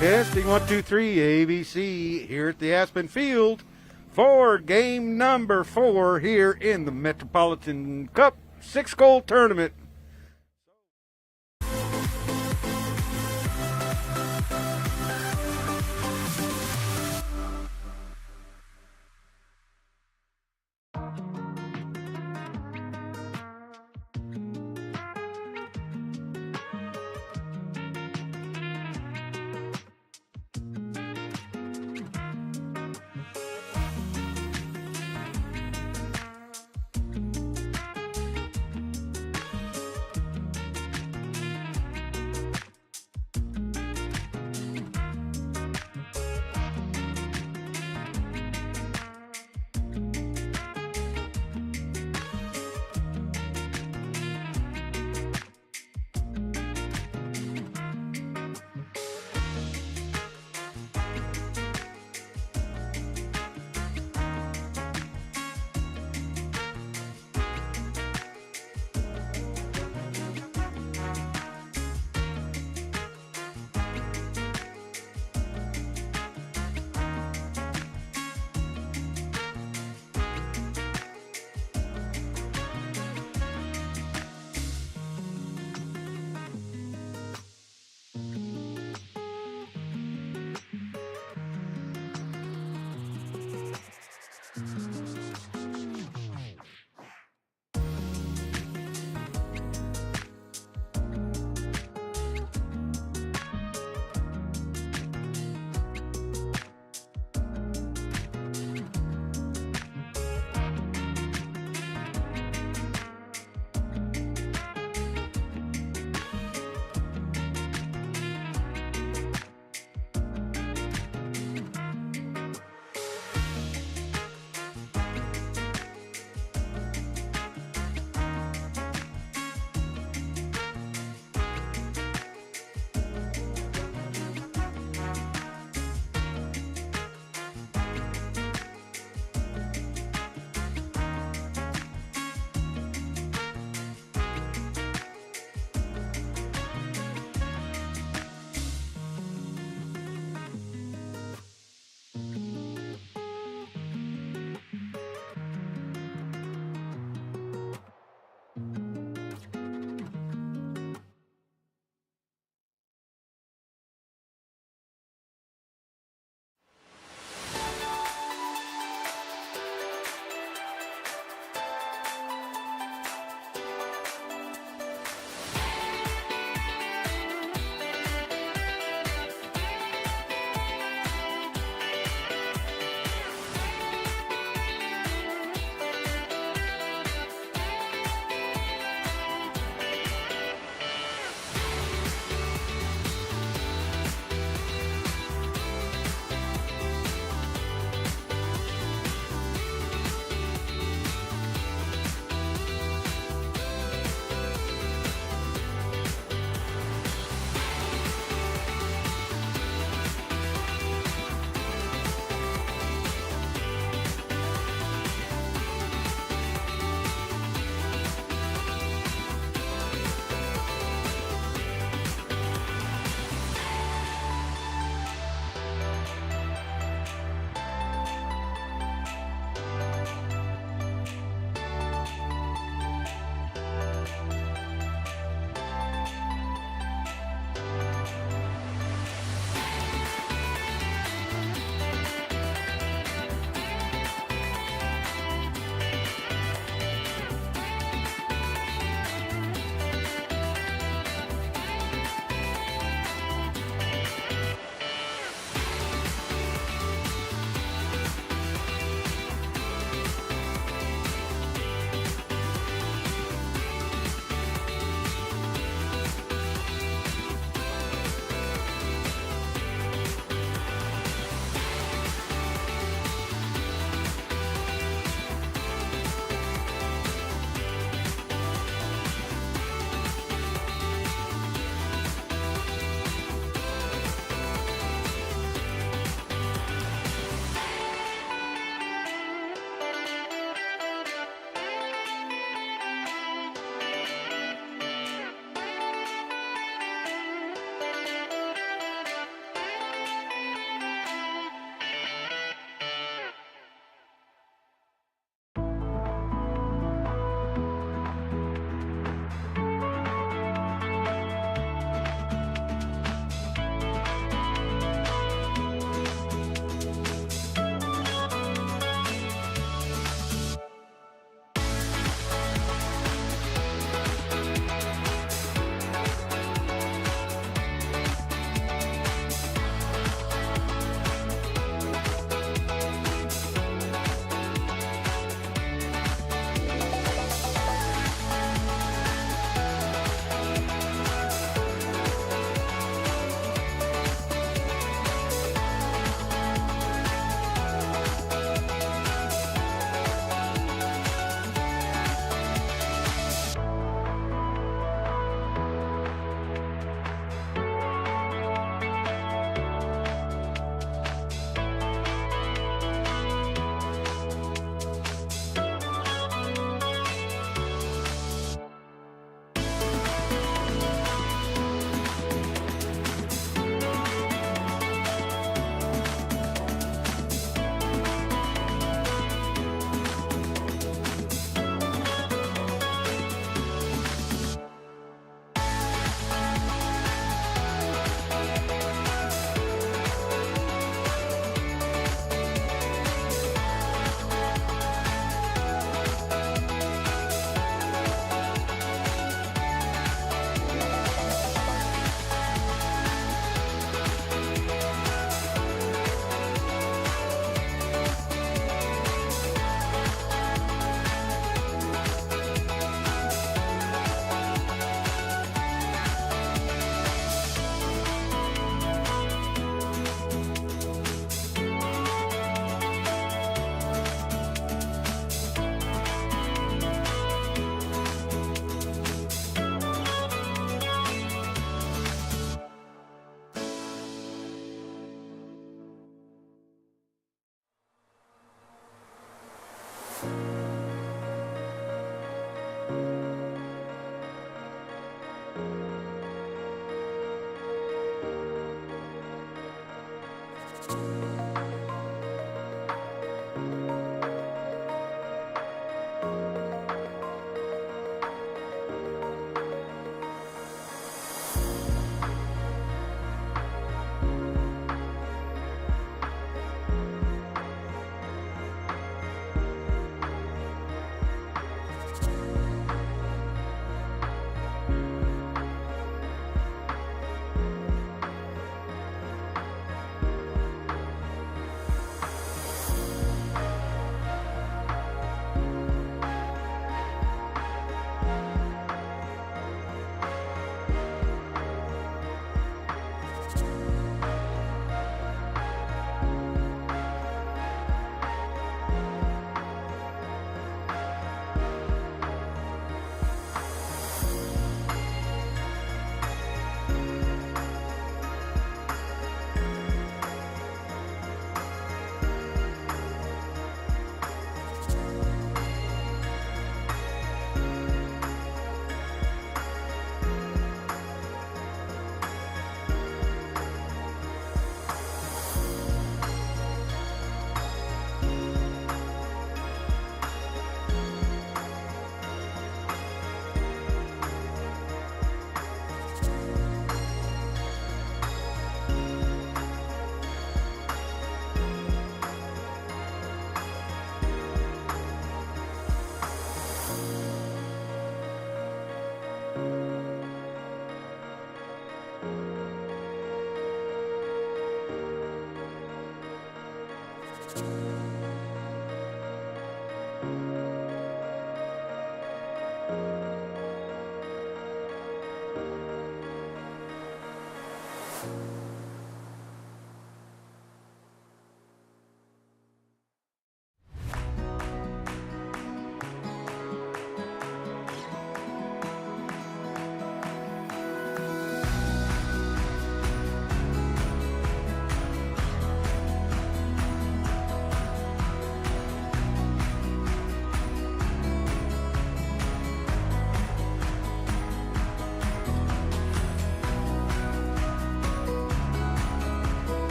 Testing 1, 2, 3, ABC here at the Aspen Field for game number 4 here in the Metropolitan Cup 6-goal tournament.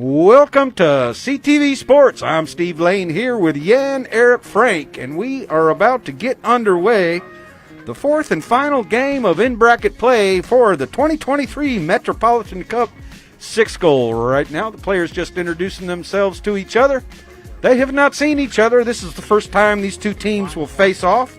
Welcome to CTV Sports. I'm Steve Lane here with Jan Eric Frank, and we are about to get underway the fourth and final game of in-bracket play for the 2023 Metropolitan Cup 6-goal. Right now, the players just introducing themselves to each other. They have not seen each other. This is the first time these two teams will face off.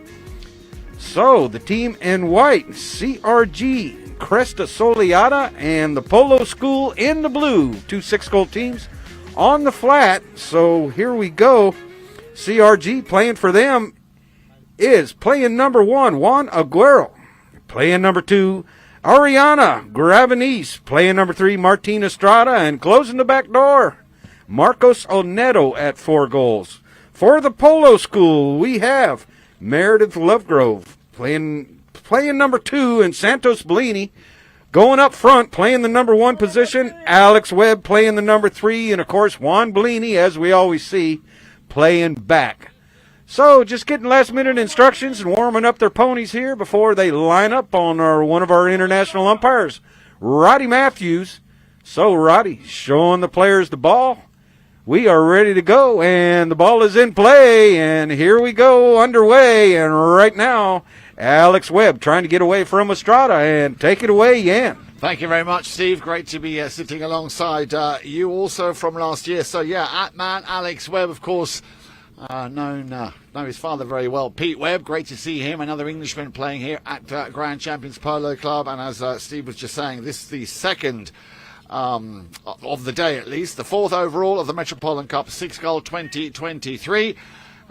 So, the team in white, CRG, Cresta, Soleada, and the Polo School in the blue. Two 6-goal teams on the flat. So here we go. CRG playing for them is playing number 1, Juan Aguero. Playing number 2, Ariana Gravenese. Playing number 3, Martin Estrada. And closing the back door, Marcos Oneto at 4 goals. For the Polo School, we have Meredith Lovegrove playing number 2, and Santos Bellini going up front, playing the number 1 position. Alex Webb playing the number 3, and of course Juan Bellini, as we always see, playing back. So just getting last-minute instructions and warming up their ponies here before they line up on one of our international umpires, Roddy Matthews. So Roddy, showing the players the ball. We are ready to go, and the ball is in play, and here we go underway, and right now, Alex Webb trying to get away from Estrada, and take it away, Jan. Thank you very much, Steve. Great to be sitting alongside you also from last year. So, yeah, at-man Alex Webb, of course, know his father very well, Pete Webb. Great to see him, another Englishman playing here at Grand Champions Polo Club. And as Steve was just saying, this is the second of the day, at least, the fourth overall of the Metropolitan Cup 6-goal 2023.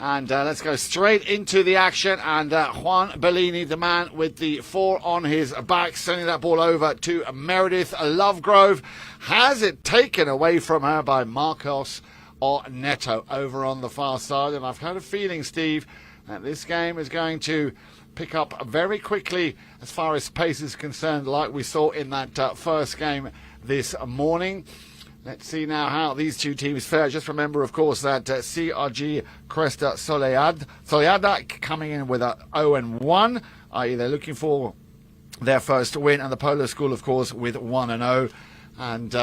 And let's go straight into the action. And Juan Bellini, the man with the 4 on his back, sending that ball over to Meredith Lovegrove. Has it taken away from her by Marcos Oneto over on the far side. And I've had a feeling, Steve, that this game is going to pick up very quickly as far as pace is concerned, like we saw in that first game this morning. Let's see now how these two teams fare. Just remember, of course, that CRG Cresta Soleada coming in with a 0-1, i.e. they're looking for their first win, and the Polo School, of course, with 1-0. And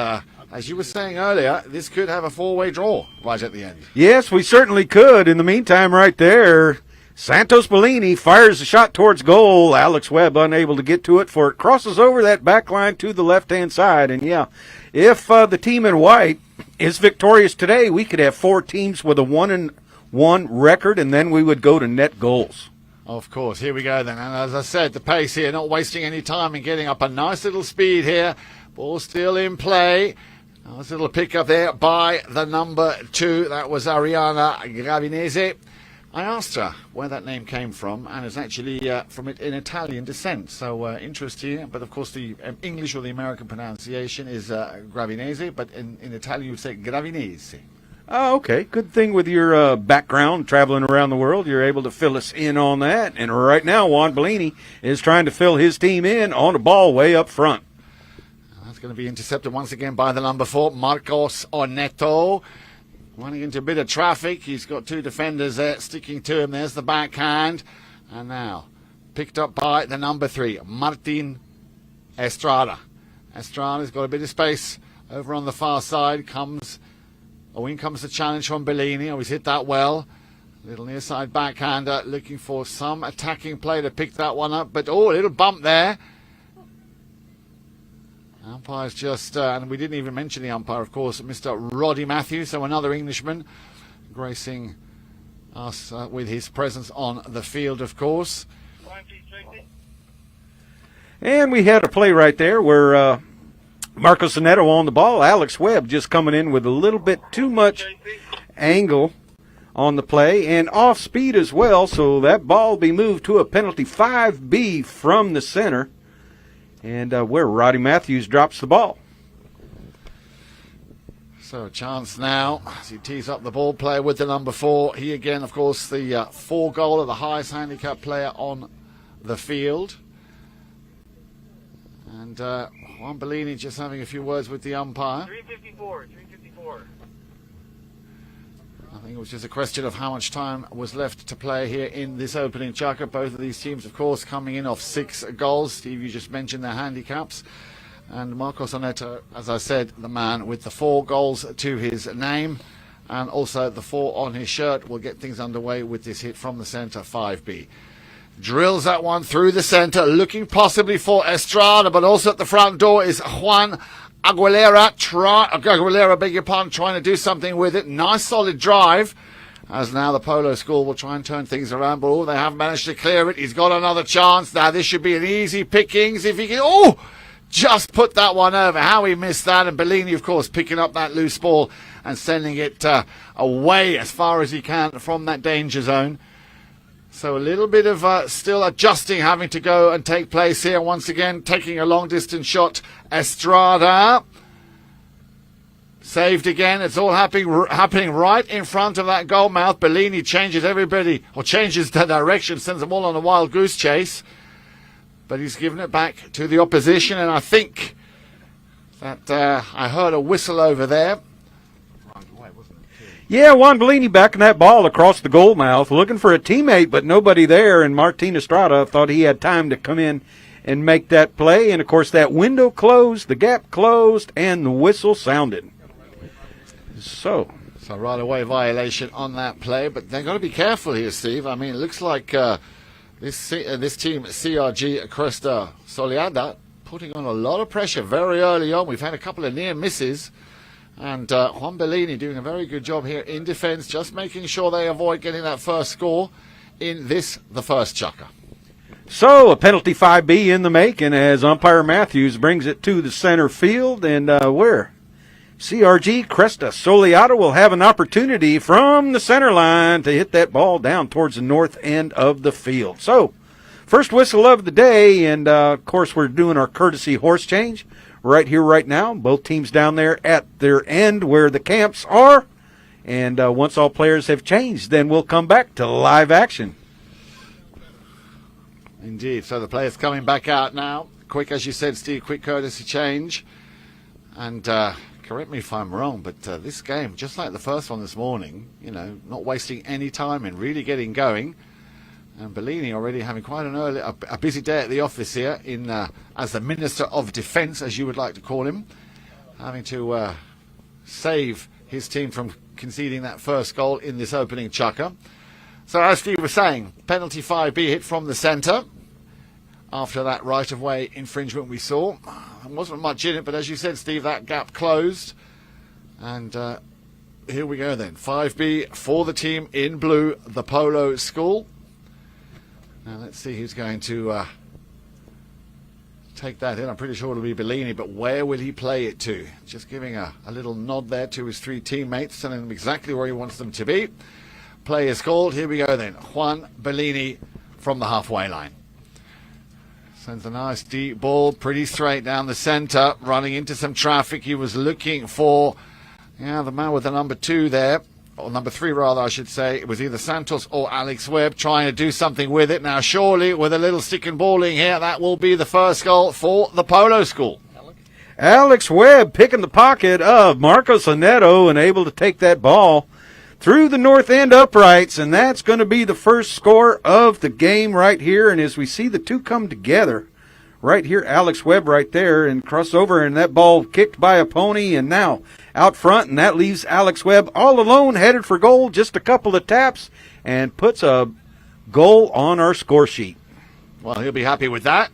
as you were saying earlier, this could have a 4-way draw right at the end. Yes, we certainly could. In the meantime, right there, Santos Bellini fires a shot towards goal. Alex Webb unable to get to it, for it crosses over that back line to the left-hand side. And yeah, if the team in white is victorious today, we could have 4 teams with a 1-1 record, and then we would go to net goals. Of course, here we go then. And as I said, the pace here, not wasting any time and getting up a nice little speed here. Ball still in play. Nice little pick up there by the number 2. That was Ariana Gravinese. I asked her where that name came from, and it's actually from an Italian descent. So interesting. But of course, the English or the American pronunciation is Gravinese, but in Italian you would say Gravinese. Oh, okay. Good thing with your background traveling around the world, you're able to fill us in on that. And right now, Juan Bellini is trying to fill his team in on the ball way up front. That's going to be intercepted once again by the number 4, Marcos Oneto. Running into a bit of traffic. He's got 2 defenders there sticking to him. There's the backhand. And now picked up by the number 3, Martin Estrada. Estrada's got a bit of space over on the far side. In comes the challenge from Bellini. Oh, he's hit that well. Little near side backhander, looking for some attacking play to pick that one up. But, a little bump there. Umpire's just, and we didn't even mention the umpire, of course, Mr. Roddy Matthews, so another Englishman gracing us with his presence on the field, of course. And we had a play right there where Marco Sonetto on the ball. Alex Webb just coming in with a little bit too much angle on the play and off speed as well, so that ball will be moved to a penalty 5B from the center. And where Roddy Matthews drops the ball. So a chance now as he tees up the ball player with the number 4. He again, of course, the 4 goaler, the highest handicap player on the field. And Juan Bellini just having a few words with the umpire. 354. I think it was just a question of how much time was left to play here in this opening chukka. Both of these teams, of course, coming in off 6 goals. Steve, you just mentioned their handicaps. And Marco Sonetto, as I said, the man with the 4 goals to his name. And also the 4 on his shirt will get things underway with this hit from the centre, 5B. Drills that one through the centre, looking possibly for Estrada, but also at the front door is Juan Aguilera, beg your pardon, trying to do something with it. Nice solid drive, as now the Polo School will try and turn things around, but they haven't managed to clear it. He's got another chance. Now this should be an easy pickings if he can, just put that one over. How he missed that, and Bellini, of course, picking up that loose ball and sending it away as far as he can from that danger zone. So a little bit of still adjusting having to go and take place here. Once again, taking a long-distance shot. Estrada. Saved again. It's all happening right in front of that goal mouth. Bellini changes the direction, sends them all on a wild goose chase. But he's given it back to the opposition, and I think that I heard a whistle over there. Yeah, Juan Bellini backing that ball across the goal mouth, looking for a teammate, but nobody there, and Martin Estrada thought he had time to come in and make that play, and of course that window closed, the gap closed, and the whistle sounded. So right away violation on that play, but they've got to be careful here, Steve. I mean, it looks like this team, CRG Cresta Soleada, putting on a lot of pressure very early on. We've had a couple of near misses. And Juan Bellini doing a very good job here in defence, just making sure they avoid getting that first score in the first chukka. So a penalty 5B in the making as umpire Matthews brings it to the center field, and where CRG Cresta Soleada will have an opportunity from the center line to hit that ball down towards the north end of the field. So first whistle of the day, and of course we're doing our courtesy horse change right here, right now. Both teams down there at their end where the camps are. And once all players have changed, then we'll come back to live action. Indeed. So the players coming back out now. Quick, as you said, Steve, quick courtesy change. And correct me if I'm wrong, but this game, just like the first one this morning, not wasting any time and really getting going. And Bellini already having quite a busy day at the office here as the Minister of Defence, as you would like to call him, having to save his team from conceding that first goal in this opening chukka. So as Steve was saying, penalty 5B hit from the centre after that right-of-way infringement we saw. There wasn't much in it, but as you said, Steve, that gap closed. And here we go then. 5B for the team in blue, the Polo School. Now let's see who's going to take that in. I'm pretty sure it'll be Bellini, but where will he play it to? Just giving a little nod there to his 3 teammates, telling them exactly where he wants them to be. Play is called. Here we go then. Juan Bellini from the halfway line. Sends a nice deep ball, pretty straight down the centre, running into some traffic. He was looking for the man with the number 2 there. Or number 3 rather, I should say. It was either Santos or Alex Webb trying to do something with it. Now surely with a little stick and balling here, that will be the first goal for the Polo School. Alex Webb picking the pocket of Marco Sonetto and able to take that ball through the north end uprights, and that's going to be the first score of the game right here. And as we see the two come together right here. Alex Webb right there, and crossover, and that ball kicked by a pony, and now out front, and that leaves Alex Webb all alone, headed for goal. Just a couple of taps, and puts a goal on our score sheet. Well, he'll be happy with that.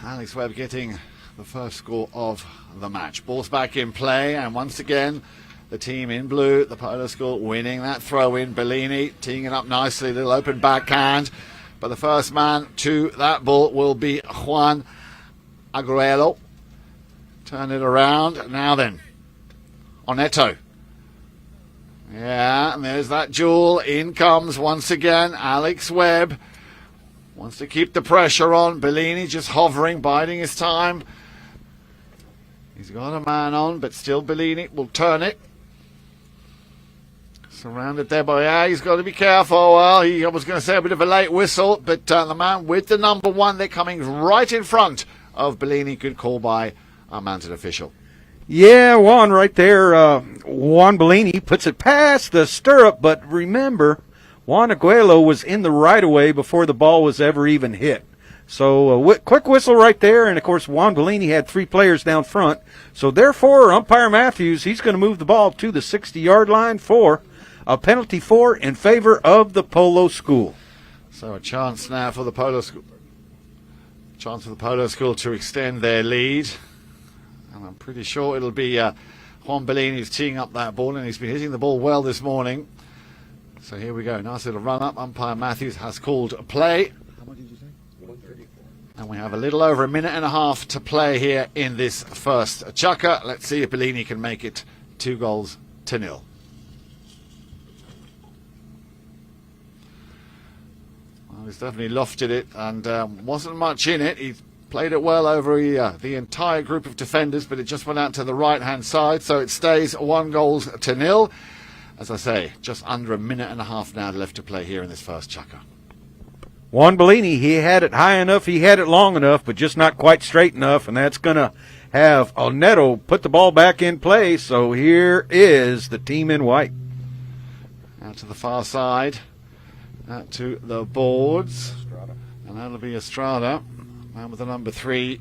Alex Webb getting the first score of the match. Ball's back in play, and once again, the team in blue, the Polo School, winning that throw-in. Bellini teeing it up nicely, little open backhand. But the first man to that ball will be Juan Agruelo. Turn it around. Now then, Oneto. Yeah, and there's that duel. In comes once again Alex Webb. Wants to keep the pressure on. Bellini just hovering, biding his time. He's got a man on, but still Bellini will turn it. Surrounded there by, he's got to be careful. Well, I was going to say a bit of a late whistle, but the man with the number 1, they're coming right in front of Bellini. Good call by our mounted official. Yeah, Juan right there. Juan Bellini puts it past the stirrup, but remember, Juan Aguelo was in the right-of-way before the ball was ever even hit. So quick whistle right there, and of course Juan Bellini had 3 players down front. So therefore, umpire Matthews, he's going to move the ball to the 60-yard line for a penalty 4 in favor of the Polo School. So a chance now for the Polo School. Chance for the Polo School to extend their lead. And I'm pretty sure it'll be Juan Bellini who's teeing up that ball, and he's been hitting the ball well this morning. So here we go. Nice little run up. Umpire Matthews has called a play. How much did you say? 134. And we have a little over a minute and a half to play here in this first chukker. Let's see if Bellini can make it 2-0. Well, he's definitely lofted it, and wasn't much in it. He played it well over the entire group of defenders, but it just went out to the right-hand side, so it stays 1-0. As I say, just under a minute and a half now left to play here in this first chukker. Juan Bellini, he had it high enough, he had it long enough, but just not quite straight enough, and that's going to have Oneto put the ball back in play. So here is the team in white. Out to the far side, out to the boards, and that'll be Estrada, man with the number 3.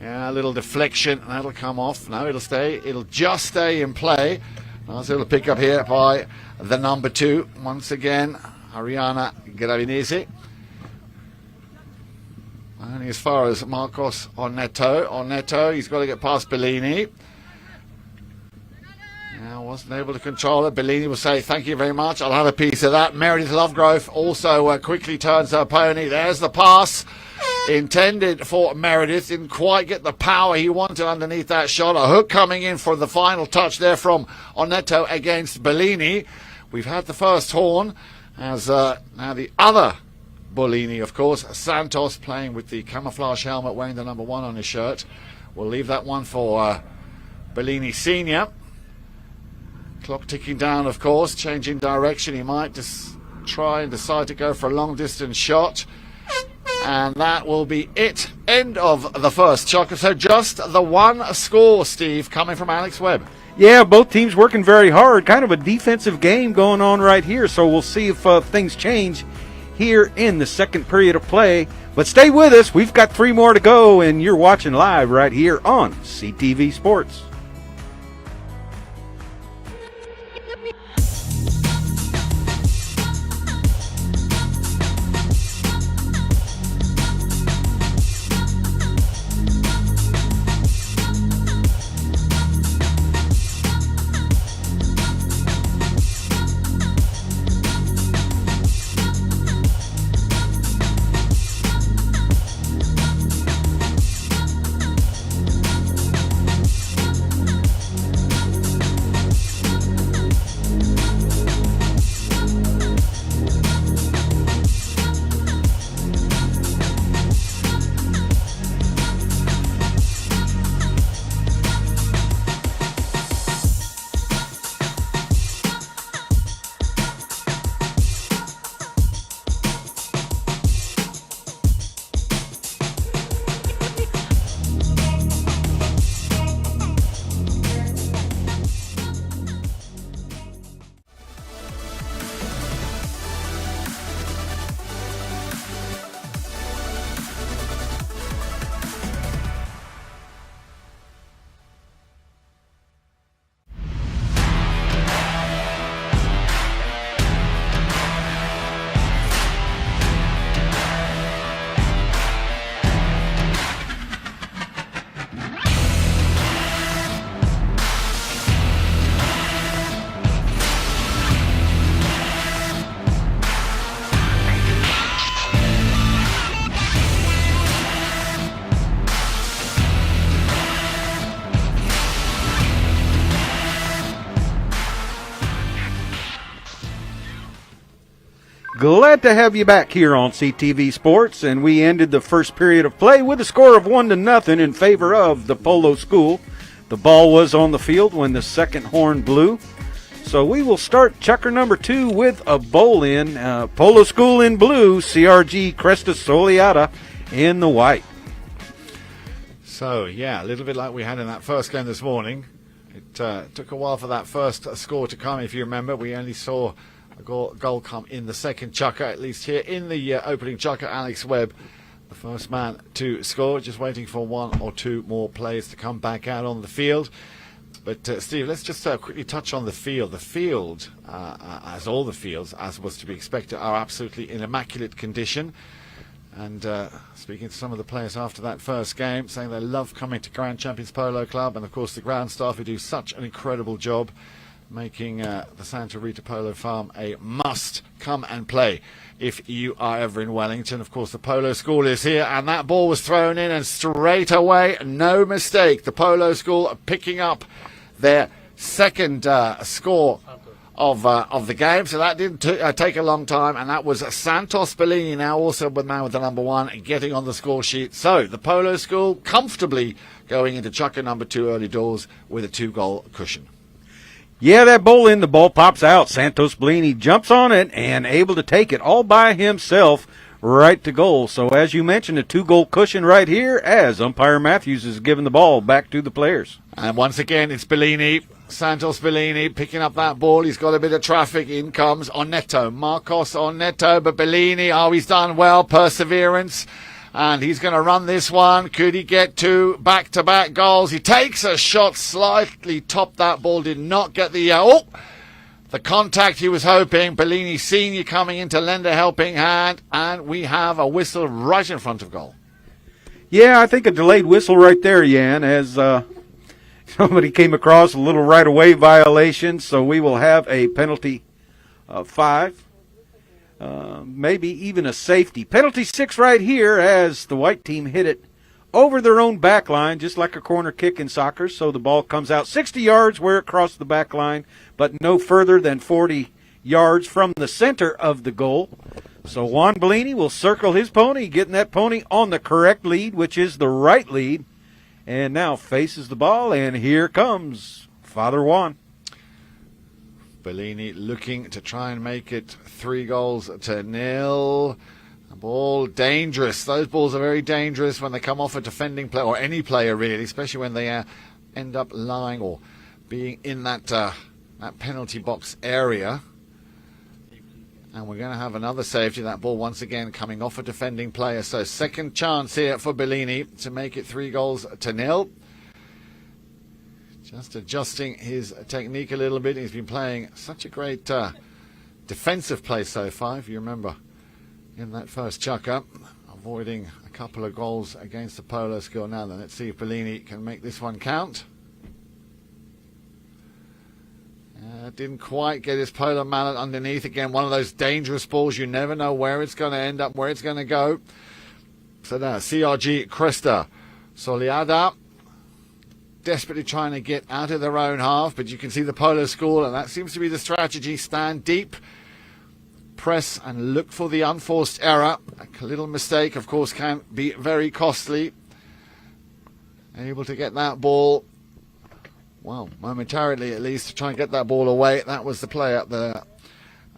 Yeah, a little deflection, that'll come off. No, it'll stay. It'll just stay in play. Nice little pick up here by the number 2. Once again, Ariana Gravinese. Only as far as Marcos Oneto. Oneto, he's got to get past Bellini. Now, wasn't able to control it. Bellini will say, thank you very much. I'll have a piece of that. Meredith Lovegrove also quickly turns her pony. There's the pass. Intended for Meredith, didn't quite get the power he wanted underneath that shot. A hook coming in for the final touch there from Oneto against Bellini. We've had the first horn, as now the other Bellini, of course, Santos, playing with the camouflage helmet, wearing the number 1 on his shirt. We'll leave that one for Bellini Senior. Clock ticking down, of course, changing direction. He might just try and decide to go for a long distance shot. And that will be it. End of the first chukker. So just the 1 score, Steve, coming from Alex Webb. Yeah, both teams working very hard. Kind of a defensive game going on right here. So we'll see if things change here in the second period of play. But stay with us. We've got 3 more to go, and you're watching live right here on CTV Sports. Glad to have you back here on CTV Sports, and we ended the first period of play with a score of 1-0 in favor of the Polo School. The ball was on the field when the second horn blew. So we will start chukker number 2 with a bowl in. Polo School in blue, CRG Cresta Soleada in the white. So, yeah, a little bit like we had in that first game this morning. It took a while for that first score to come, if you remember. We only saw a goal come in the second chukker, at least here in the opening chukker. Alex Webb, the first man to score, just waiting for one or two more players to come back out on the field. But, Steve, let's just quickly touch on the field. The field, as all the fields, as was to be expected, are absolutely in immaculate condition. And speaking to some of the players after that first game, saying they love coming to Grand Champions Polo Club, and, of course, the ground staff who do such an incredible job making the Santa Rita Polo Farm a must come and play if you are ever in Wellington. Of course, the Polo School is here, and that ball was thrown in, and straight away, no mistake, the Polo School picking up their second score of the game. So that didn't take a long time, and that was Santos Bellini, now also with man with the number 1, getting on the score sheet. So the Polo School comfortably going into chukker number 2 early doors with a 2-goal cushion. Yeah, that bowl in, the ball pops out. Santos Bellini jumps on it and able to take it all by himself right to goal. So as you mentioned, a 2-goal cushion right here as umpire Matthews is giving the ball back to the players. And once again, it's Bellini, Santos Bellini picking up that ball. He's got a bit of traffic. In comes Onneto, Marcos Onneto, but Bellini, he's done well, perseverance. And he's going to run this one. Could he get 2 back-to-back goals? He takes a shot, slightly topped that ball, did not get the contact he was hoping. Bellini Senior coming in to lend a helping hand, and we have a whistle right in front of goal. Yeah, I think a delayed whistle right there, Jan, as somebody came across a little right-of-way violation, so we will have a penalty of 5. Maybe even a safety. Penalty 6 right here as the white team hit it over their own back line, just like a corner kick in soccer. So the ball comes out 60 yards where it crossed the back line, but no further than 40 yards from the center of the goal. So Juan Bellini will circle his pony, getting that pony on the correct lead, which is the right lead, and now faces the ball, and here comes Father Juan. Bellini looking to try and make it 3-0. The ball dangerous. Those balls are very dangerous when they come off a defending player, or any player really, especially when they end up lying or being in that penalty box area. And we're going to have another safety. That ball once again coming off a defending player. So second chance here for Bellini to make it 3-0. Just adjusting his technique a little bit. He's been playing such a great defensive play so far, if you remember, in that first chukker, avoiding a couple of goals against the Polo School. Now then, let's see if Bellini can make this one count. Didn't quite get his polo mallet underneath. Again, one of those dangerous balls. You never know where it's going to end up, where it's going to go. So now, CRG Cresta Soleada desperately trying to get out of their own half, but you can see the Polo School, and that seems to be the strategy. Stand deep, press, and look for the unforced error. A little mistake, of course, can be very costly. Able to get that ball, well, momentarily at least, to try and get that ball away. That was the play up there.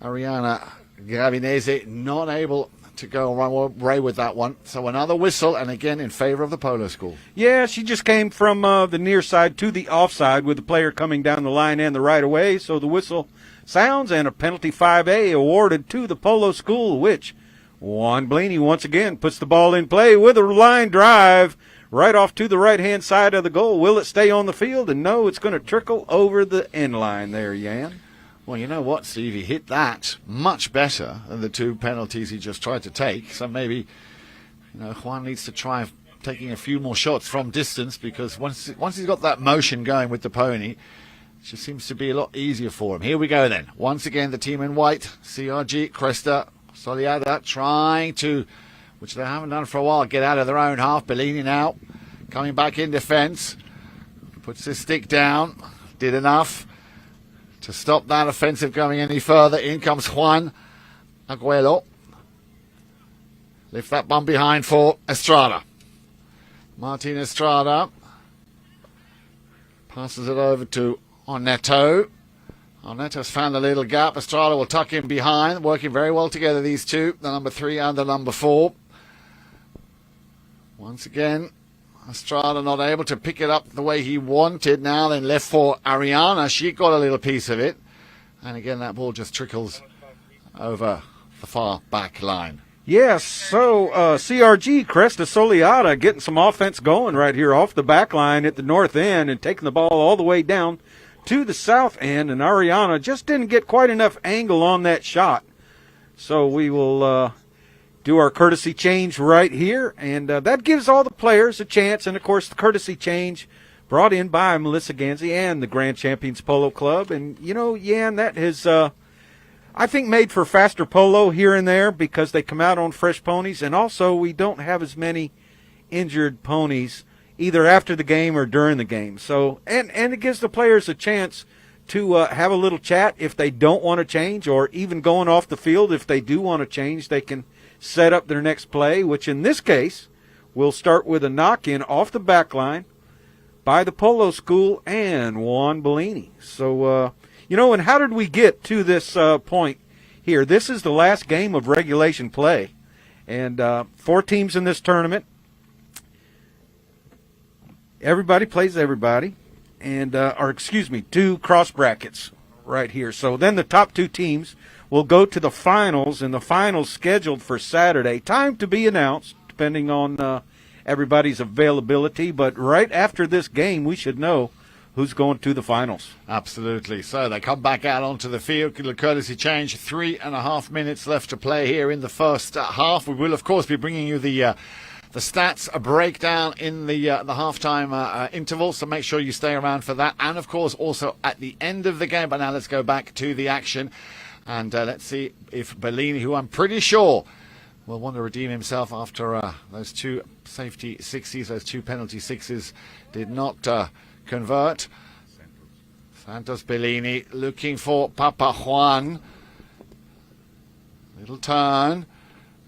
Ariana Gavinese not able to go away with that one. So another whistle, and again in favor of the Polo School. Yeah, she just came from the near side to the offside with the player coming down the line and the right of way. So the whistle sounds, and a penalty 5A awarded to the Polo School, which Juan Bellini once again puts the ball in play with a line drive right off to the right-hand side of the goal. Will it stay on the field? And no, it's going to trickle over the end line there, Jan. Well, you know what, Steve? He hit that much better than the 2 penalties he just tried to take. So maybe, Juan needs to try taking a few more shots from distance, because once he's got that motion going with the pony, it just seems to be a lot easier for him. Here we go then. Once again, the team in white, CRG, Cresta, Soleada, trying to, which they haven't done for a while, get out of their own half. Bellini now coming back in defence. Puts his stick down. Did enough to stop that offensive going any further. In comes Juan Aguero. Lift that one behind for Estrada. Martin Estrada passes it over to Oneto. Oneto's found a little gap. Estrada will tuck in behind. Working very well together, these two. The number 3 and the number 4. Once again, Estrada not able to pick it up the way he wanted. Now then left for Ariana. She got a little piece of it. And again, that ball just trickles over the far back line. Yes, so CRG, Cresta Soleada, getting some offense going right here off the back line at the north end and taking the ball all the way down to the south end. And Ariana just didn't get quite enough angle on that shot. So we will do our courtesy change right here. And that gives all the players a chance. And, of course, the courtesy change brought in by Melissa Ganzi and the Grand Champions Polo Club. And, you know, Jan, that has I think made for faster polo here and there because they come out on fresh ponies, and also we don't have as many injured ponies either after the game or during the game. So and it gives the players a chance to have a little chat if they don't want to change, or even going off the field if they do want to change, they can set up their next play, which in this case will start with a knock-in off the back line by the Polo School and Juan Bellini. So you know, and how did we get to this point here? This is the last game of regulation play. And 4 teams in this tournament. Everybody plays everybody. And, 2 cross brackets right here. So then the top 2 teams will go to the finals, and the finals scheduled for Saturday. Time to be announced, depending on everybody's availability. But right after this game, we should know who's going to the finals. Absolutely. So they come back out onto the field. Courtesy change. 3.5 minutes left to play here in the first half. We will, of course, be bringing you the stats, a breakdown in the halftime interval. So make sure you stay around for that. And, of course, also at the end of the game. But now let's go back to the action. And let's see if Bellini, who I'm pretty sure will want to redeem himself after those 2 safety sixes, those 2 penalty sixes, did not convert. Santos Bellini looking for Papa Juan. Little turn.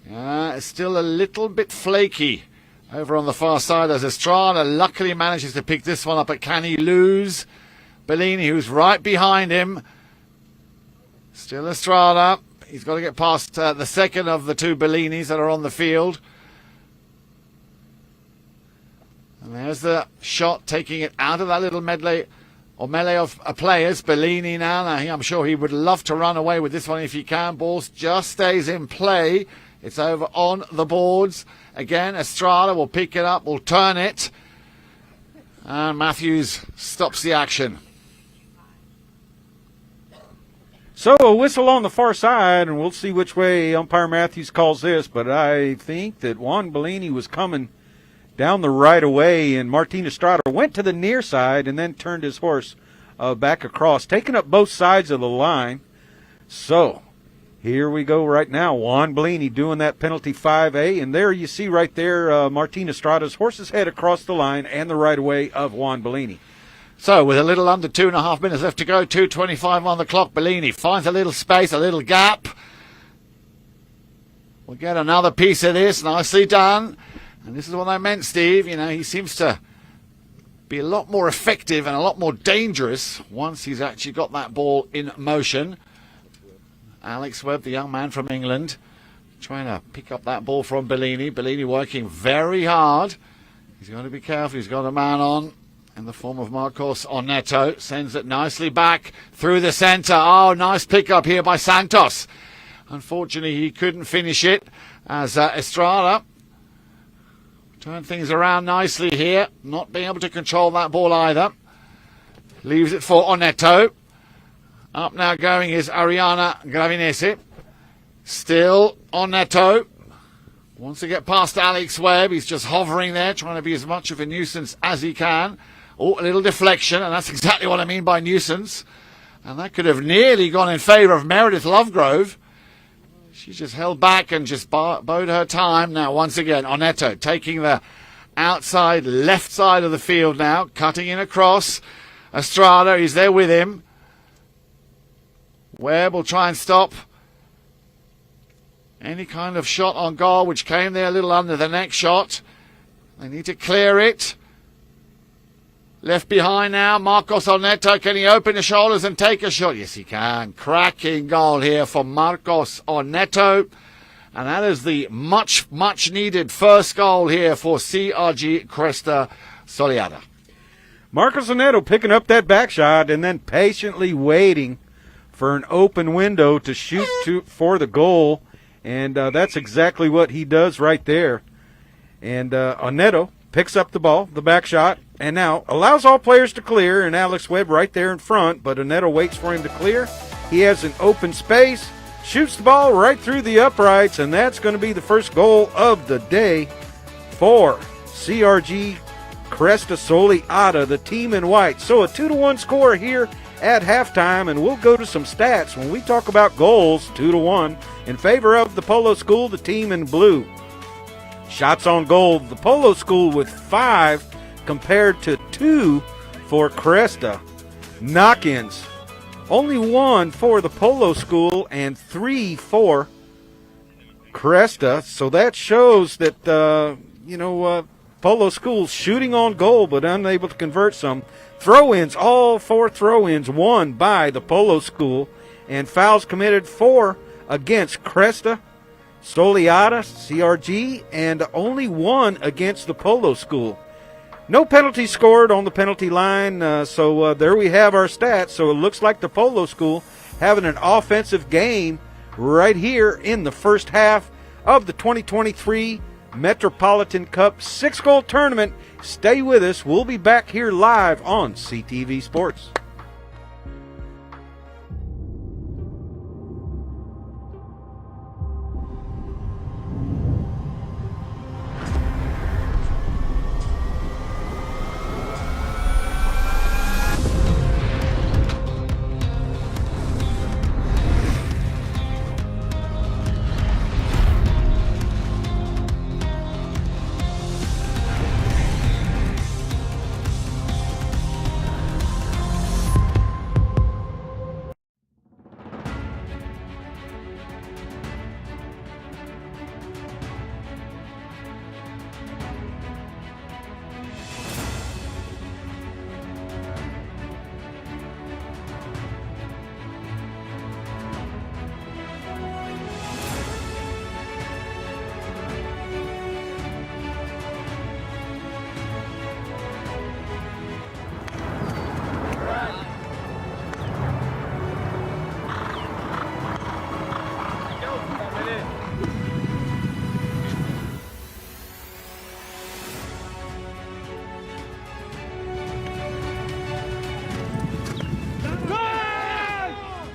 Yeah, it's still a little bit flaky over on the far side as Estrada luckily manages to pick this one up, but can he lose? Bellini, who's right behind him. Still Estrada. He's got to get past the second of the 2 Bellinis that are on the field. And there's the shot, taking it out of that little melee of players. Bellini now. I'm sure he would love to run away with this one if he can. Ball just stays in play. It's over on the boards. Again, Estrada will pick it up, will turn it. And Matthews stops the action. So a whistle on the far side, and we'll see which way umpire Matthews calls this. But I think that Juan Bellini was coming down the right of way, and Martin Estrada went to the near side and then turned his horse back across, taking up both sides of the line. So here we go right now. Juan Bellini doing that penalty 5A, and there you see right there Martin Estrada's horse's head across the line and the right of way of Juan Bellini. So with a little under 2.5 minutes left to go, 2:25 on the clock, Bellini finds a little space, a little gap. We'll get another piece of this, nicely done. And this is what I meant, Steve. You know, he seems to be a lot more effective and a lot more dangerous once he's actually got that ball in motion. Alex Webb, the young man from England, trying to pick up that ball from Bellini. Bellini working very hard. He's got to be careful. He's got a man on in the form of Marcos Oneto. Sends it nicely back through the centre. Oh, nice pick-up here by Santos. Unfortunately, he couldn't finish it as Estrada turned things around nicely here. Not being able to control that ball either. Leaves it for Oneto. Up now going is Ariana Gravinese. Still Oneto. Wants to get past Alex Webb. He's just hovering there, trying to be as much of a nuisance as he can. Oh, a little deflection, and that's exactly what I mean by nuisance. And that could have nearly gone in favour of Meredith Lovegrove. She just held back and just bode her time. Now, once again, Oneto taking the outside left side of the field now, cutting in across. Estrada, he's there with him. Webb will try and stop any kind of shot on goal, which came there a little under the next shot. They need to clear it. Left behind now, Marcos Orneto. Can he open the shoulders and take a shot? Yes, he can. Cracking goal here for Marcos Orneto. And that is the much, much needed first goal here for CRG Cresta Soleada. Marcos Orneto picking up that back shot and then patiently waiting for an open window to shoot for the goal. And that's exactly what he does right there. And Orneto picks up the ball, the back shot, and now allows all players to clear, and Alex Webb right there in front, but Orneto waits for him to clear. He has an open space, shoots the ball right through the uprights, and that's going to be the first goal of the day for CRG Cresta Soleada, the team in white. So a 2-1 score here at halftime, and we'll go to some stats when we talk about goals. 2-1 in favor of the Polo School, the team in blue. Shots on goal, the Polo School with 5 compared to 2 for Cresta. Knock-ins, only 1 for the Polo School and 3 for Cresta. So that shows that, Polo School's shooting on goal but unable to convert some. Throw-ins, all 4 throw-ins won by the Polo School, and fouls committed 4 against Cresta Soleada, CRG, and only 1 against the Polo School. No penalties scored on the penalty line, so there we have our stats. So it looks like the Polo School having an offensive game right here in the first half of the 2023 Metropolitan Cup 6-goal tournament. Stay with us. We'll be back here live on CTV Sports.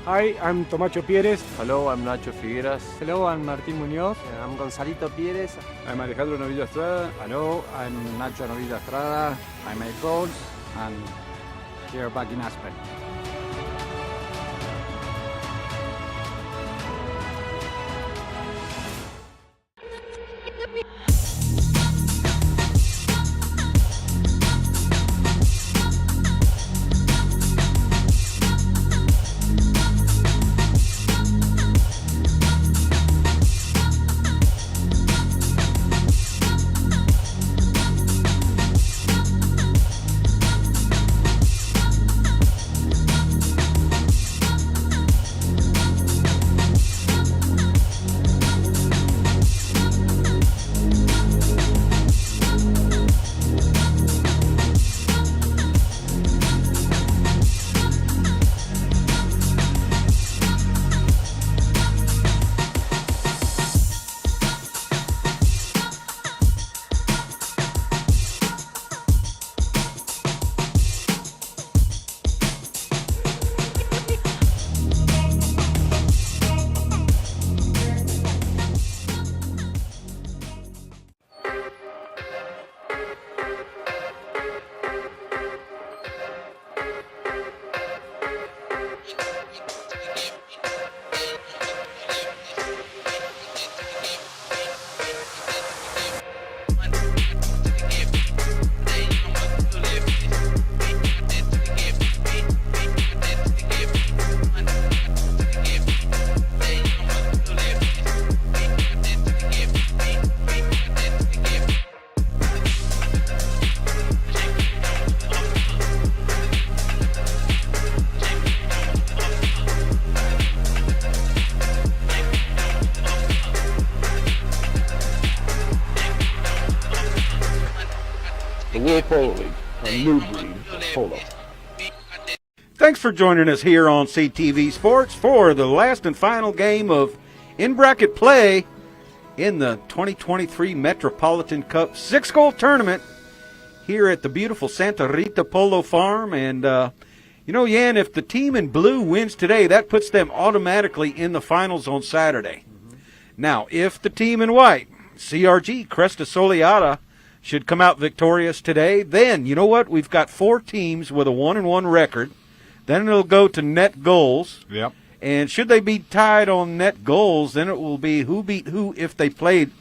Hi, I'm Tomacho Pérez. Hello, I'm Nacho Figueras. Hello, I'm Martín Muñoz. I'm Gonzalito Pérez. I'm Alejandro Novillo Estrada. Hello, I'm Nacho Novillo Estrada. I make goals and here back in Aspen. World Polo League, a new breed of polo. Thanks for joining us here on CTV Sports for the last and final game of in-bracket play in the 2023 Metropolitan Cup 6-goal tournament here at the beautiful Santa Rita Polo Farm. And, Yan, if the team in blue wins today, that puts them automatically in the finals on Saturday. Now, if the team in white, CRG, Cresta Soleada, should come out victorious today, then, you know what? We've got 4 teams with a 1-1 record. Then it'll go to net goals. Yep. And should they be tied on net goals, then it will be who beat who if they played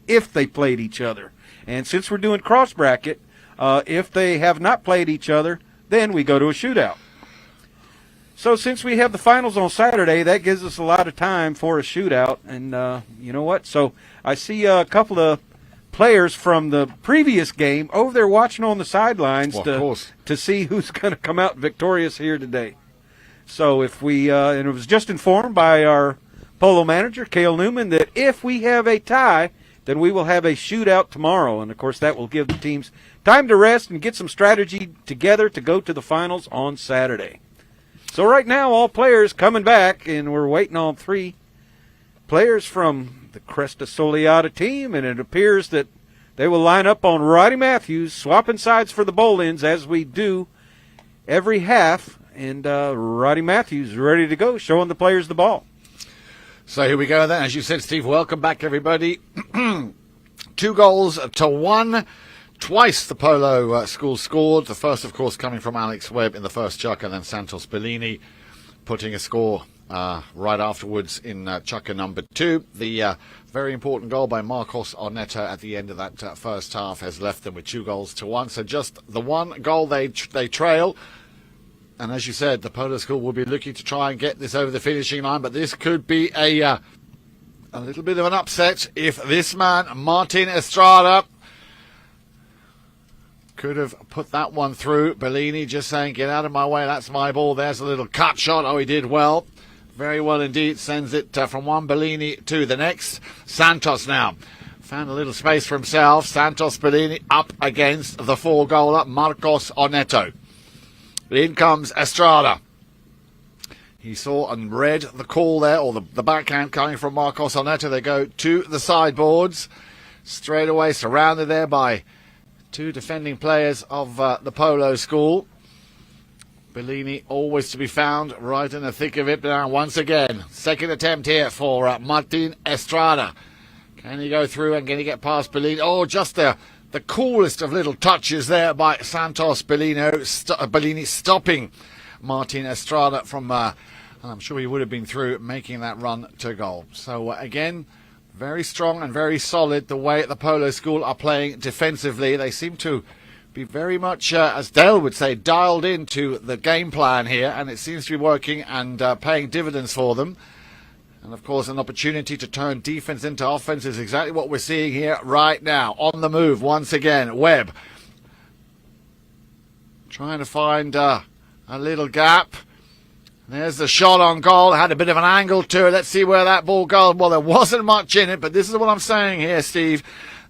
each other. And since we're doing cross bracket, if they have not played each other, then we go to a shootout. So since we have the finals on Saturday, that gives us a lot of time for a shootout. And you know what? So I see a couple of players from the previous game over there watching on the sidelines to see who's going to come out victorious here today. So if we, and it was just informed by our polo manager, Cale Newman, that if we have a tie, then we will have a shootout tomorrow. And, of course, that will give the teams time to rest and get some strategy together to go to the finals on Saturday. So right now, all players coming back, and we're waiting on 3 players from the Cresta Soleada team, and it appears that they will line up on Roddy Matthews, swapping sides for the bowl-ins as we do every half. And Roddy Matthews ready to go, showing the players the ball. So here we go then. As you said, Steve, welcome back, everybody. 2 goals to 1. Twice the Polo school scored. The first, of course, coming from Alex Webb in the first chuck, and then Santos Bellini putting a score right afterwards in chucker number 2. The very important goal by Marcos Ornetta at the end of that first half has left them with 2 goals to 1. So just the 1 goal they trail. And as you said, the Polo School will be looking to try and get this over the finishing line, but this could be a little bit of an upset if this man, Martin Estrada, could have put that one through. Bellini just saying, get out of my way, that's my ball. There's a little cut shot. Oh, he did well. Very well indeed. Sends it from one Bellini to the next. Santos now. Found a little space for himself. Santos Bellini up against the 4-goaler, Marcos Ornetto. In comes Estrada. He saw and read the call there, or the backhand coming from Marcos Ornetto. They go to the sideboards. Straight away surrounded there by 2 defending players of the Polo School. Bellini always to be found right in the thick of it. Now, once again, second attempt here for Martin Estrada. Can he go through and can he get past Bellini? Oh, just the coolest of little touches there by Santos Bellini stopping Martin Estrada from, and I'm sure he would have been through, making that run to goal. So, again, very strong and very solid the way the Polo School are playing defensively. They seem to be very much, as Dale would say, dialed into the game plan here, and it seems to be working and paying dividends for them. And, of course, an opportunity to turn defense into offense is exactly what we're seeing here right now. On the move once again, Webb trying to find a little gap. There's the shot on goal. Had a bit of an angle to it. Let's see where that ball goes. Well, there wasn't much in it, but this is what I'm saying here, Steve.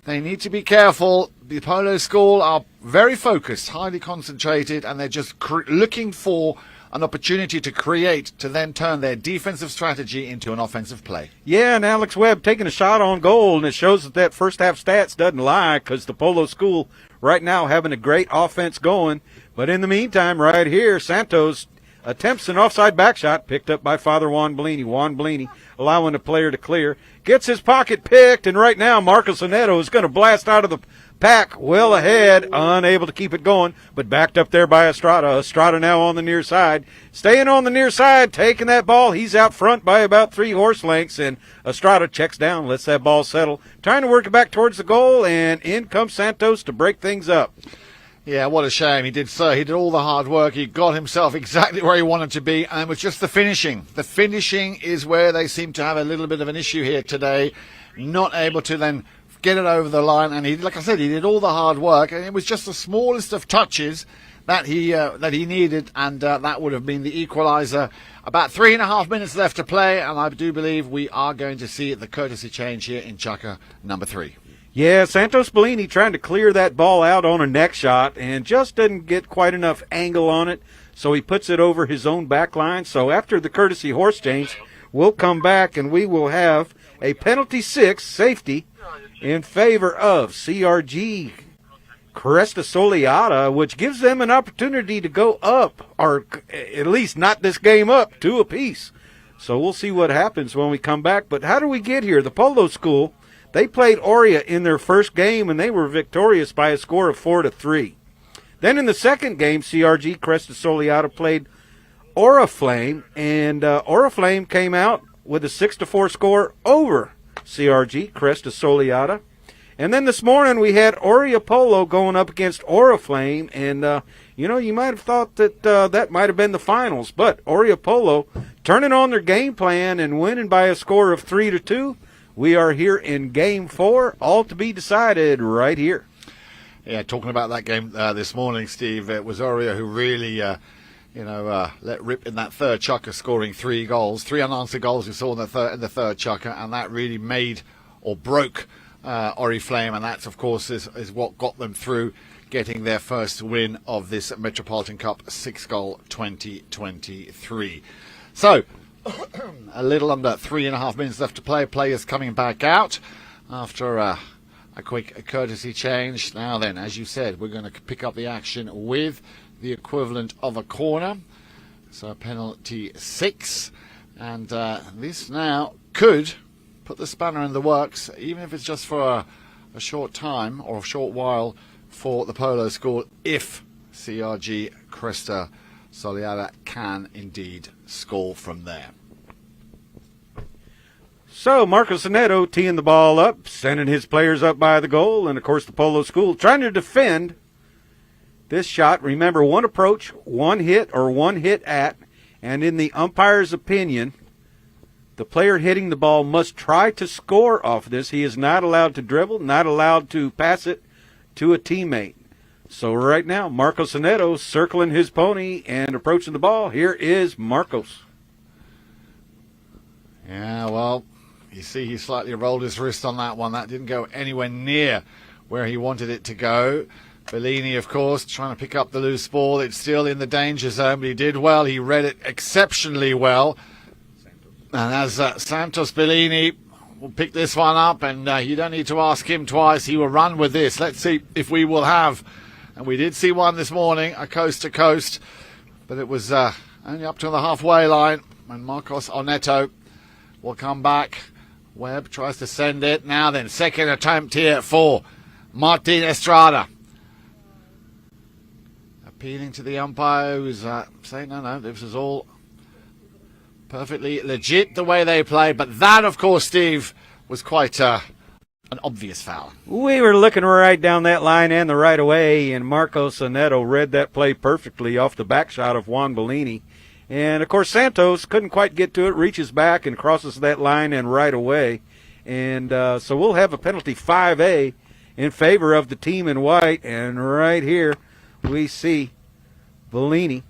They need to be careful. The Polo School are very focused, highly concentrated, and they're just looking for an opportunity to create, to then turn their defensive strategy into an offensive play. Yeah, and Alex Webb taking a shot on goal, and it shows that first half stats doesn't lie, because the Polo School right now having a great offense going. But in the meantime, right here, Santos attempts an offside back shot, picked up by Father Juan Bellini. Juan Bellini allowing the player to clear. Gets his pocket picked, and right now Marcos Ornetto is going to blast out of the pack well ahead, unable to keep it going, but backed up there by Estrada. Estrada now on the near side. Staying on the near side, taking that ball. He's out front by about 3 horse lengths, and Estrada checks down, lets that ball settle. Trying to work it back towards the goal, and in comes Santos to break things up. Yeah, what a shame. He did all the hard work. He got himself exactly where he wanted to be, and it was just the finishing. The finishing is where they seem to have a little bit of an issue here today. Not able to then get it over the line, and he, like I said, he did all the hard work, and it was just the smallest of touches that he needed, and that would have been the equaliser. About 3.5 minutes left to play, and I do believe we are going to see the courtesy change here in chucker number 3. Yeah, Santos Bellini trying to clear that ball out on a neck shot and just didn't get quite enough angle on it, so he puts it over his own back line. So after the courtesy horse change, we'll come back and we will have a penalty 6 safety in favor of CRG Cresta Soleada, which gives them an opportunity to go up, or at least not this game up, 2 apiece. So we'll see what happens when we come back. But how do we get here? The Polo School, they played Oria in their first game, and they were victorious by a score of 4-3. Then in the second game, CRG Cresta Soleada played Oriflame, and Oriflame came out with a 6-4 score over CRG Cresta Soleada. And then this morning we had Oria Polo going up against Oriflame, and you might have thought that that might have been the finals, but Oria Polo turning on their game plan and winning by a score of 3-2. We are here in Game 4, all to be decided right here. Yeah, talking about that game this morning, Steve, it was Oria who really, let rip in that third chukker, scoring 3 goals, 3 unanswered goals we saw in the third chukker, and that really made or broke Oriflame, and that, of course, is what got them through, getting their first win of this Metropolitan Cup 6-goal 2023. So, a little under 3.5 minutes left to play. Players coming back out after a quick courtesy change. Now then, as you said, we're going to pick up the action with the equivalent of a corner. So penalty 6. And this now could put the spanner in the works, even if it's just for a short time or a short while for the Polo School, if CRG Cresta Soleada can indeed score from there. So Marcos Neto teeing the ball up, sending his players up by the goal, and of course the Polo School trying to defend this shot. Remember, 1 approach, 1 hit or 1 hit at, and in the umpire's opinion, the player hitting the ball must try to score off this. He is not allowed to dribble, not allowed to pass it to a teammate. So right now, Marcos Neto circling his pony and approaching the ball. Here is Marcos. Yeah, well, you see he slightly rolled his wrist on that one. That didn't go anywhere near where he wanted it to go. Bellini, of course, trying to pick up the loose ball. It's still in the danger zone, but he did well. He read it exceptionally well. And as Santos Bellini will pick this one up, and you don't need to ask him twice. He will run with this. Let's see if we will have. And we did see one this morning, a coast-to-coast, but it was only up to the halfway line. And Marcos Neto will come back. Webb tries to send it. Now then, second attempt here for Martin Estrada. Appealing to the umpire who's saying, no, this is all perfectly legit the way they play. But that, of course, Steve, was quite an obvious foul. We were looking right down that line and the right away, and Marcos Neto read that play perfectly off the back shot of Juan Bellini. And, of course, Santos couldn't quite get to it, reaches back and crosses that line and right away. And so we'll have a penalty 5A in favor of the team in white. And right here we see Bellini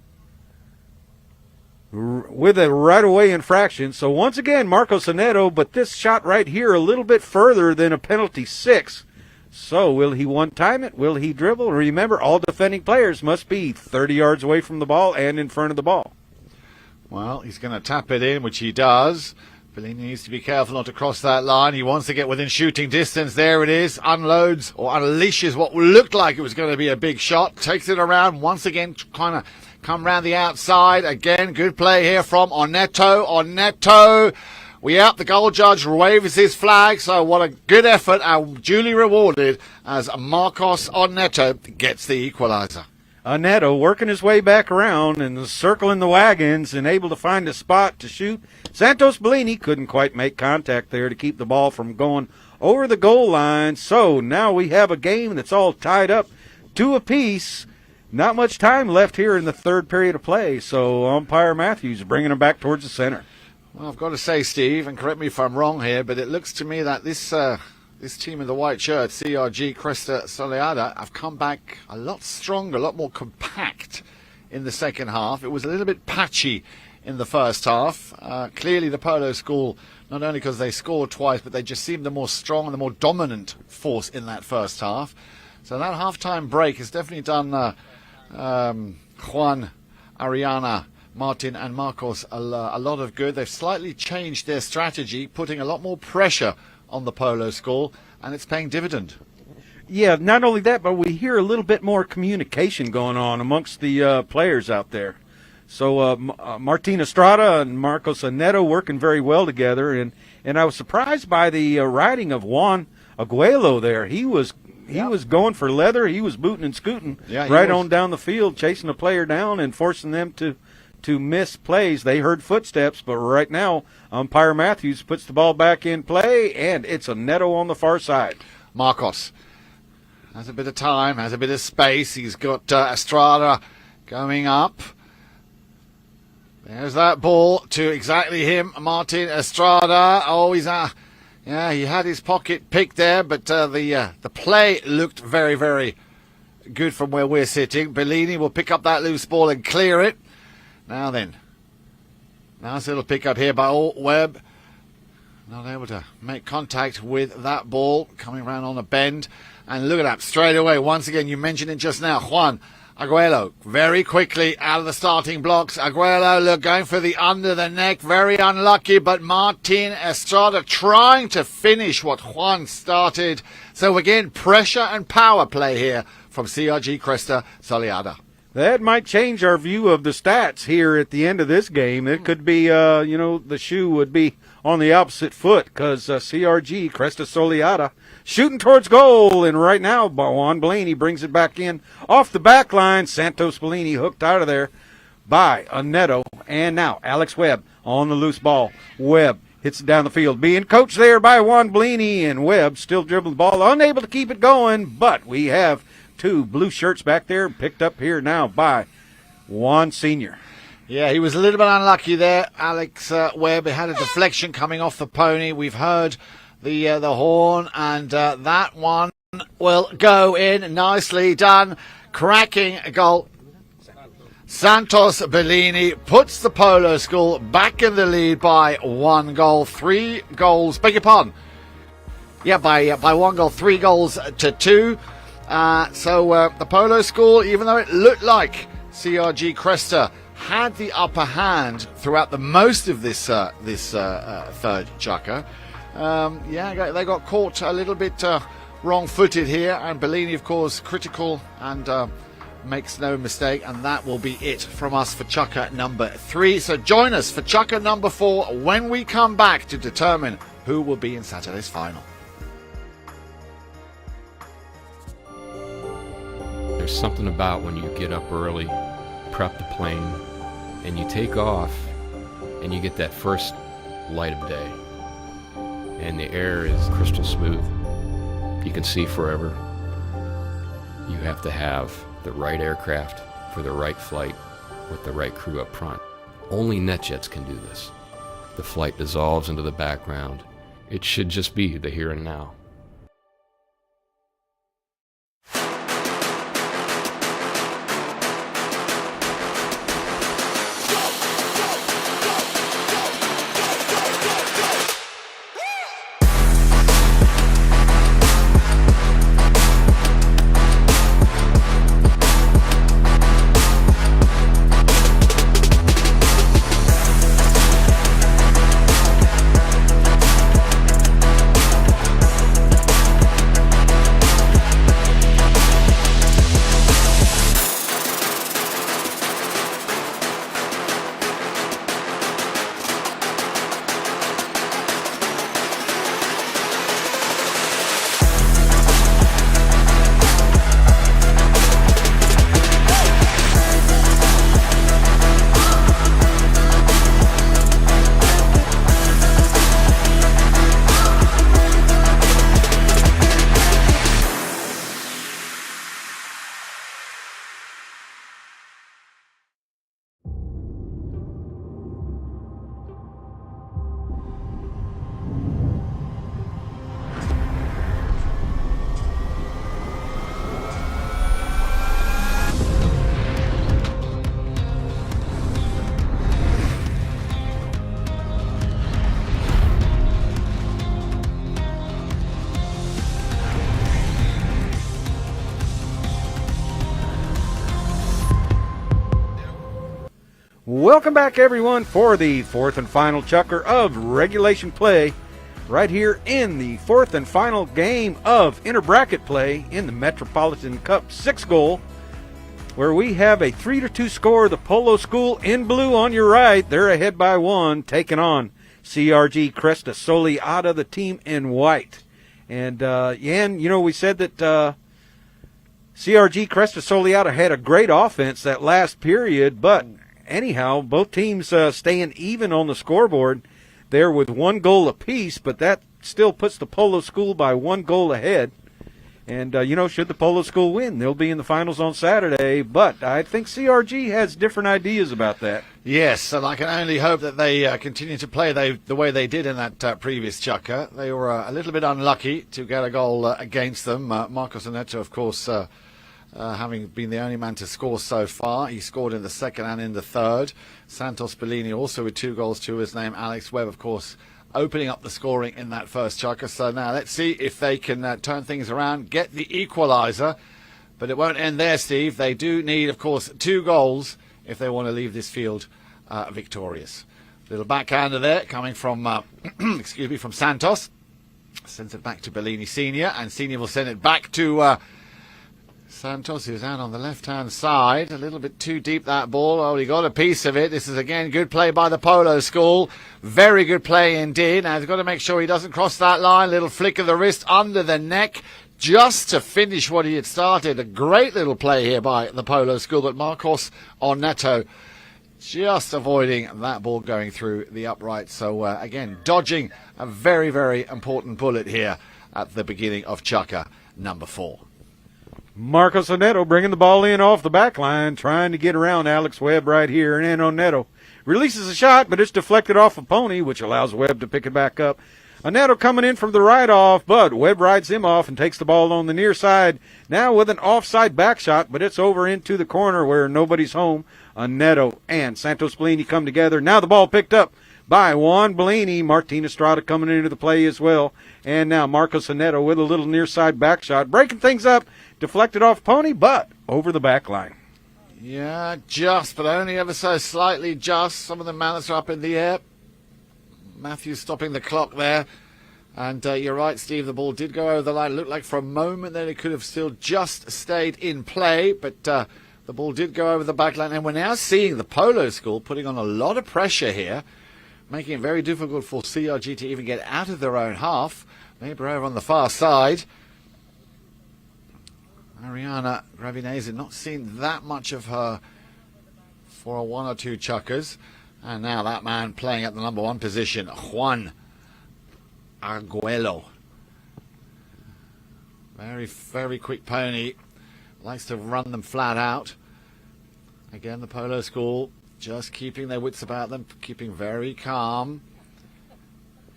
with a right-of-way infraction. So once again, Marcos Neto, but this shot right here a little bit further than a penalty 6. So will he one-time it? Will he dribble? Remember, all defending players must be 30 yards away from the ball and in front of the ball. Well, he's going to tap it in, which he does. Bellini needs to be careful not to cross that line. He wants to get within shooting distance. There it is. Unloads or unleashes what looked like it was going to be a big shot. Takes it around once again, kind of come round the outside. Again, good play here from Neto. We out. The goal judge waves his flag. So what a good effort and duly rewarded as Marcos Neto gets the equaliser. Neto working his way back around and circling the wagons and able to find a spot to shoot. Santos Bellini couldn't quite make contact there to keep the ball from going over the goal line. So now we have a game that's all tied up 2 apiece. Not much time left here in the third period of play. So umpire Matthews bringing him back towards the center. Well, I've got to say, Steve, and correct me if I'm wrong here, but it looks to me that this team in the white shirt, CRG Cresta Soleada, have come back a lot stronger, a lot more compact in the second half. It was a little bit patchy in the first half. Clearly the Polo School, not only because they scored twice, but they just seemed the more strong and the more dominant force in that first half. So that half-time break has definitely done Juan, Ariana, Martin and Marcos a lot of good. They've slightly changed their strategy, putting a lot more pressure on the Polo School, and it's paying dividend. Yeah, not only that, but we hear a little bit more communication going on amongst the players out there. So Martin Estrada and Marcos Neto working very well together, and I was surprised by the riding of Juan Aguelo there. He was going for leather. He was booting and scooting on down the field, chasing a player down and forcing them to miss plays. They heard footsteps, but right now umpire Matthews puts the ball back in play, and it's a Neto on the far side. Marcos has a bit of time, has a bit of space. He's got Estrada going up. There's that ball to exactly him, Martin Estrada. Oh, he had his pocket picked there, but the play looked very, very good from where we're sitting. Bellini will pick up that loose ball and clear it. Now then, nice little pick up here by Webb. Not able to make contact with that ball, coming around on a bend. And look at that, straight away, once again, you mentioned it just now, Juan Aguelo, very quickly out of the starting blocks. Aguelo, look, going for the under the neck, very unlucky, but Martin Estrada trying to finish what Juan started. So again, pressure and power play here from CRG Cresta Soleada. That might change our view of the stats here at the end of this game. It could be, the shoe would be on the opposite foot because CRG, Cresta Soleada, shooting towards goal. And right now, Juan Bellini brings it back in off the back line. Santos Bellini hooked out of there by Neto. And now Alex Webb on the loose ball. Webb hits it down the field, being coached there by Juan Bellini. And Webb still dribbling the ball, unable to keep it going. But we have two blue shirts back there, picked up here now by Juan Sr. Yeah, he was a little bit unlucky there, Alex Webb. He had a deflection coming off the pony. We've heard the horn, and that one will go in. Nicely done. Cracking goal. Santos Bellini puts the Polo School back in the lead by 1 goal. 3 goals, beg your pardon. Yeah, by 1 goal, 3 goals to 2. So the Polo School, even though it looked like CRG Cresta had the upper hand throughout the most of this third chukka, they got caught a little bit wrong-footed here, and Bellini, of course, critical and makes no mistake, and that will be it from us for chukka number 3. So join us for chukka number 4 when we come back to determine who will be in Saturday's final. There's something about when you get up early, prep the plane, and you take off, and you get that first light of day. And the air is crystal smooth. You can see forever. You have to have the right aircraft for the right flight with the right crew up front. Only NetJets can do this. The flight dissolves into the background. It should just be the here and now. welcome back, everyone, for the fourth and final chukker of regulation play right here in the fourth and final game of inter-bracket play in the Metropolitan Cup 6-goal, where we have a 3-2 score. The Polo School in blue on your right. They're ahead by 1, taking on CRG Cresta Soleada, the team in white. And, Yan, you know, we said that CRG Cresta Soleada had a great offense that last period, but anyhow, both teams staying even on the scoreboard there with 1 goal apiece, but that still puts the Polo School by 1 goal ahead. And, should the Polo School win, they'll be in the finals on Saturday. But I think CRG has different ideas about that. Yes, and I can only hope that they continue to play the way they did in that previous chukker. They were a little bit unlucky to get a goal against them. Marcos Neto, of course, having been the only man to score so far. He scored in the second and in the third. Santos Bellini also with 2 goals to his name. Alex Webb, of course, opening up the scoring in that first chukker. So now let's see if they can turn things around, get the equaliser. But it won't end there, Steve. They do need, of course, 2 goals if they want to leave this field victorious. Little backhander there coming from, from Santos. Sends it back to Bellini Senior, and Senior will send it back to Santos, who's out on the left-hand side. A little bit too deep, that ball. Oh, he got a piece of it. This is, again, good play by the Polo School. Very good play indeed. Now, he's got to make sure he doesn't cross that line. Little flick of the wrist under the neck just to finish what he had started. A great little play here by the Polo School, but Marcos Neto just avoiding that ball going through the upright. So, again, dodging a very, very important bullet here at the beginning of chukker number 4. Marcos Neto bringing the ball in off the back line, trying to get around Alex Webb right here. And Neto releases a shot, but it's deflected off of Pony, which allows Webb to pick it back up. Neto coming in from the right off, but Webb rides him off and takes the ball on the near side. Now with an offside back shot, but it's over into the corner where nobody's home. Neto and Santos Bellini come together. Now the ball picked up by Juan Bellini. Martin Estrada coming into the play as well. And now Marcos Neto with a little near side back shot, breaking things up. Deflected off Pony, but over the back line. Yeah, just, but only ever so slightly just. Some of the mallets are up in the air. Matthews stopping the clock there. And you're right, Steve, the ball did go over the line. It looked like for a moment that it could have still just stayed in play, but the ball did go over the back line. And we're now seeing the Polo School putting on a lot of pressure here, making it very difficult for CRG to even get out of their own half. Maybe over on the far side. Ariana Gravinese, not seen that much of her for 1 or 2 chukkers. And now that man playing at the number 1 position, Juan Arguello. Very, very quick pony. Likes to run them flat out. Again, the Polo School just keeping their wits about them, keeping very calm.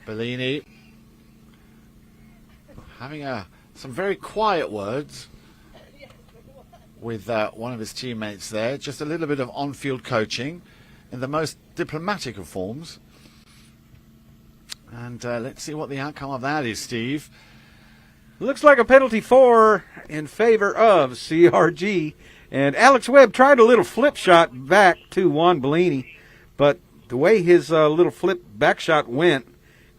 Bellini having some very quiet words with one of his teammates there. Just a little bit of on-field coaching in the most diplomatic of forms. And let's see what the outcome of that is, Steve. Looks like a penalty 4 in favor of CRG. And Alex Webb tried a little flip shot back to Juan Bellini, but the way his little flip back shot went,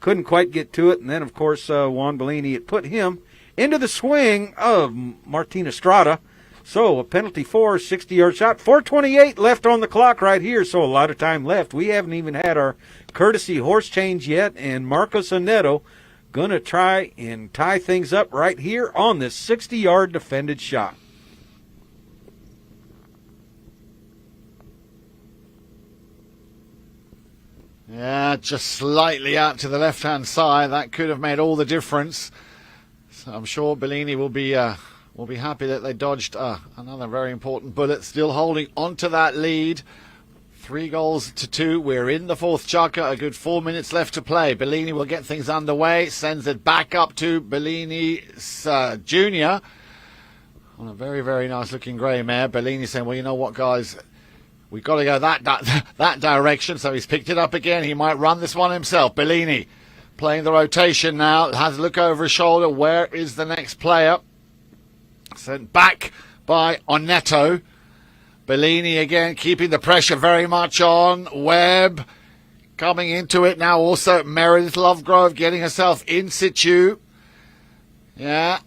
couldn't quite get to it. And then, of course, Juan Bellini, it put him into the swing of Martin Estrada. So a penalty 4, 60-yard shot. 4:28 left on the clock right here, so a lot of time left. We haven't even had our courtesy horse change yet, and Marcos Neto going to try and tie things up right here on this 60-yard defended shot. Yeah, just slightly out to the left-hand side. That could have made all the difference. So I'm sure Bellini will be happy that they dodged another very important bullet. Still holding on to that lead. 3-2. We're in the 4th chukker. A good 4 minutes left to play. Bellini will get things underway. Sends it back up to Bellini's Junior. On a very, very nice-looking grey mare. Bellini saying, well, you know what, guys? We've got to go that direction. So he's picked it up again. He might run this one himself. Bellini playing the rotation now. Has a look over his shoulder. Where is the next player? Sent back by Neto. Bellini again keeping the pressure very much on. Webb coming into it now also. Meredith Lovegrove getting herself in situ. Yeah.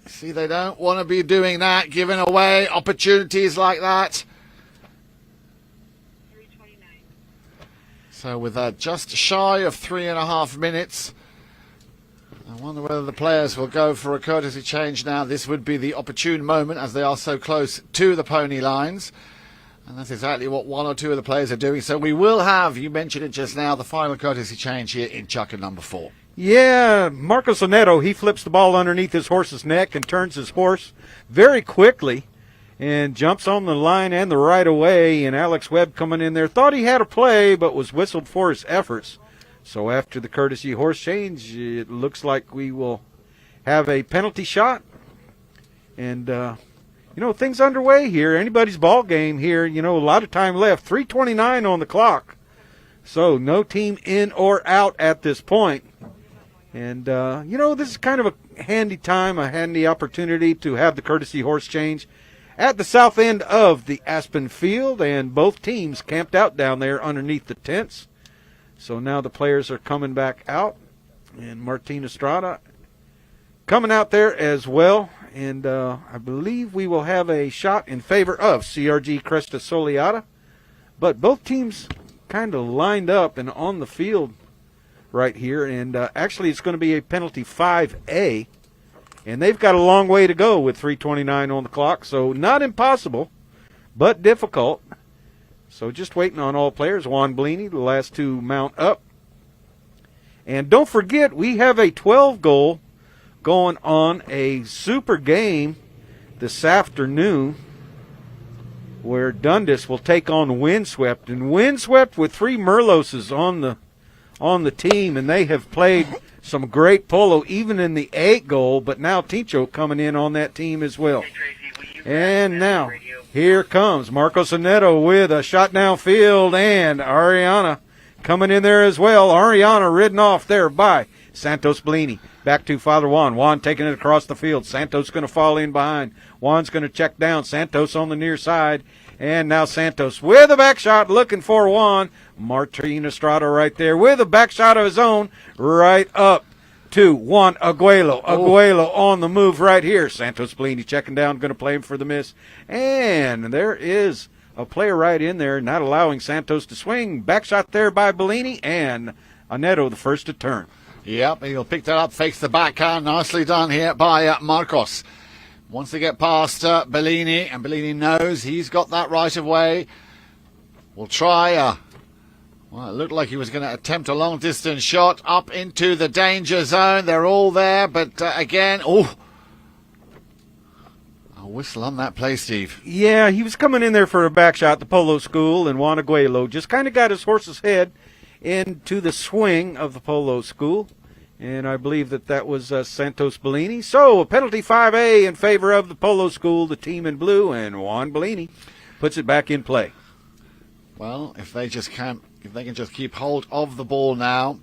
See, they don't want to be doing that, giving away opportunities like that. So with just shy of 3.5 minutes, I wonder whether the players will go for a courtesy change now. This would be the opportune moment as they are so close to the pony lines. And that's exactly what one or two of the players are doing. So we will have, you mentioned it just now, the final courtesy change here in Chucker number 4. Yeah, Marcos Oneto, he flips the ball underneath his horse's neck and turns his horse very quickly and jumps on the line and the right of way. And Alex Webb coming in there thought he had a play but was whistled for his efforts. So after the courtesy horse change, it looks like we will have a penalty shot. And, things underway here. Anybody's ball game here. A lot of time left. 3:29 on the clock. So no team in or out at this point. And, this is kind of a handy time, a handy opportunity to have the courtesy horse change at the south end of the Aspen field. And both teams camped out down there underneath the tents. So now the players are coming back out. And Martin Estrada coming out there as well. And I believe we will have a shot in favor of CRG Cresta Soleada. But both teams kind of lined up and on the field right here. And actually it's going to be a penalty 5A. And they've got a long way to go with 3:29 on the clock. So not impossible, but difficult. So just waiting on all players. Juan Bellini, the last two mount up. And don't forget, we have a 12-goal going on, a super game this afternoon where Dundas will take on Windswept. And Windswept with 3 Merloses on the team, and they have played some great polo even in the 8-goal, but now Tincho coming in on that team as well. And now here comes Marcos Oneto with a shot downfield, and Ariana coming in there as well. Ariana ridden off there by Santos Bellini. Back to Father Juan. Juan taking it across the field. Santos going to fall in behind. Juan's going to check down. Santos on the near side. And now Santos with a back shot looking for Juan. Martin Estrada right there with a back shot of his own right up to Juan Aguelo. Aguelo on the move right here. Santos Bellini checking down, going to play him for the miss. And there is a player right in there, not allowing Santos to swing. Back shot there by Bellini, and Oneto the first to turn. Yep, he'll pick that up, fakes the backhand. Nicely done here by Marcos. Wants to get past Bellini, and Bellini knows he's got that right of way. We'll try. Well, it looked like he was going to attempt a long-distance shot up into the danger zone. They're all there, but again, a whistle on that play, Steve. Yeah, he was coming in there for a back shot, the Polo School, and Juan Aguelo just kind of got his horse's head into the swing of the Polo School, and I believe that was Santos Bellini. So a penalty 5A in favor of the Polo School, the team in blue, and Juan Bellini puts it back in play. Well, if they can just keep hold of the ball now,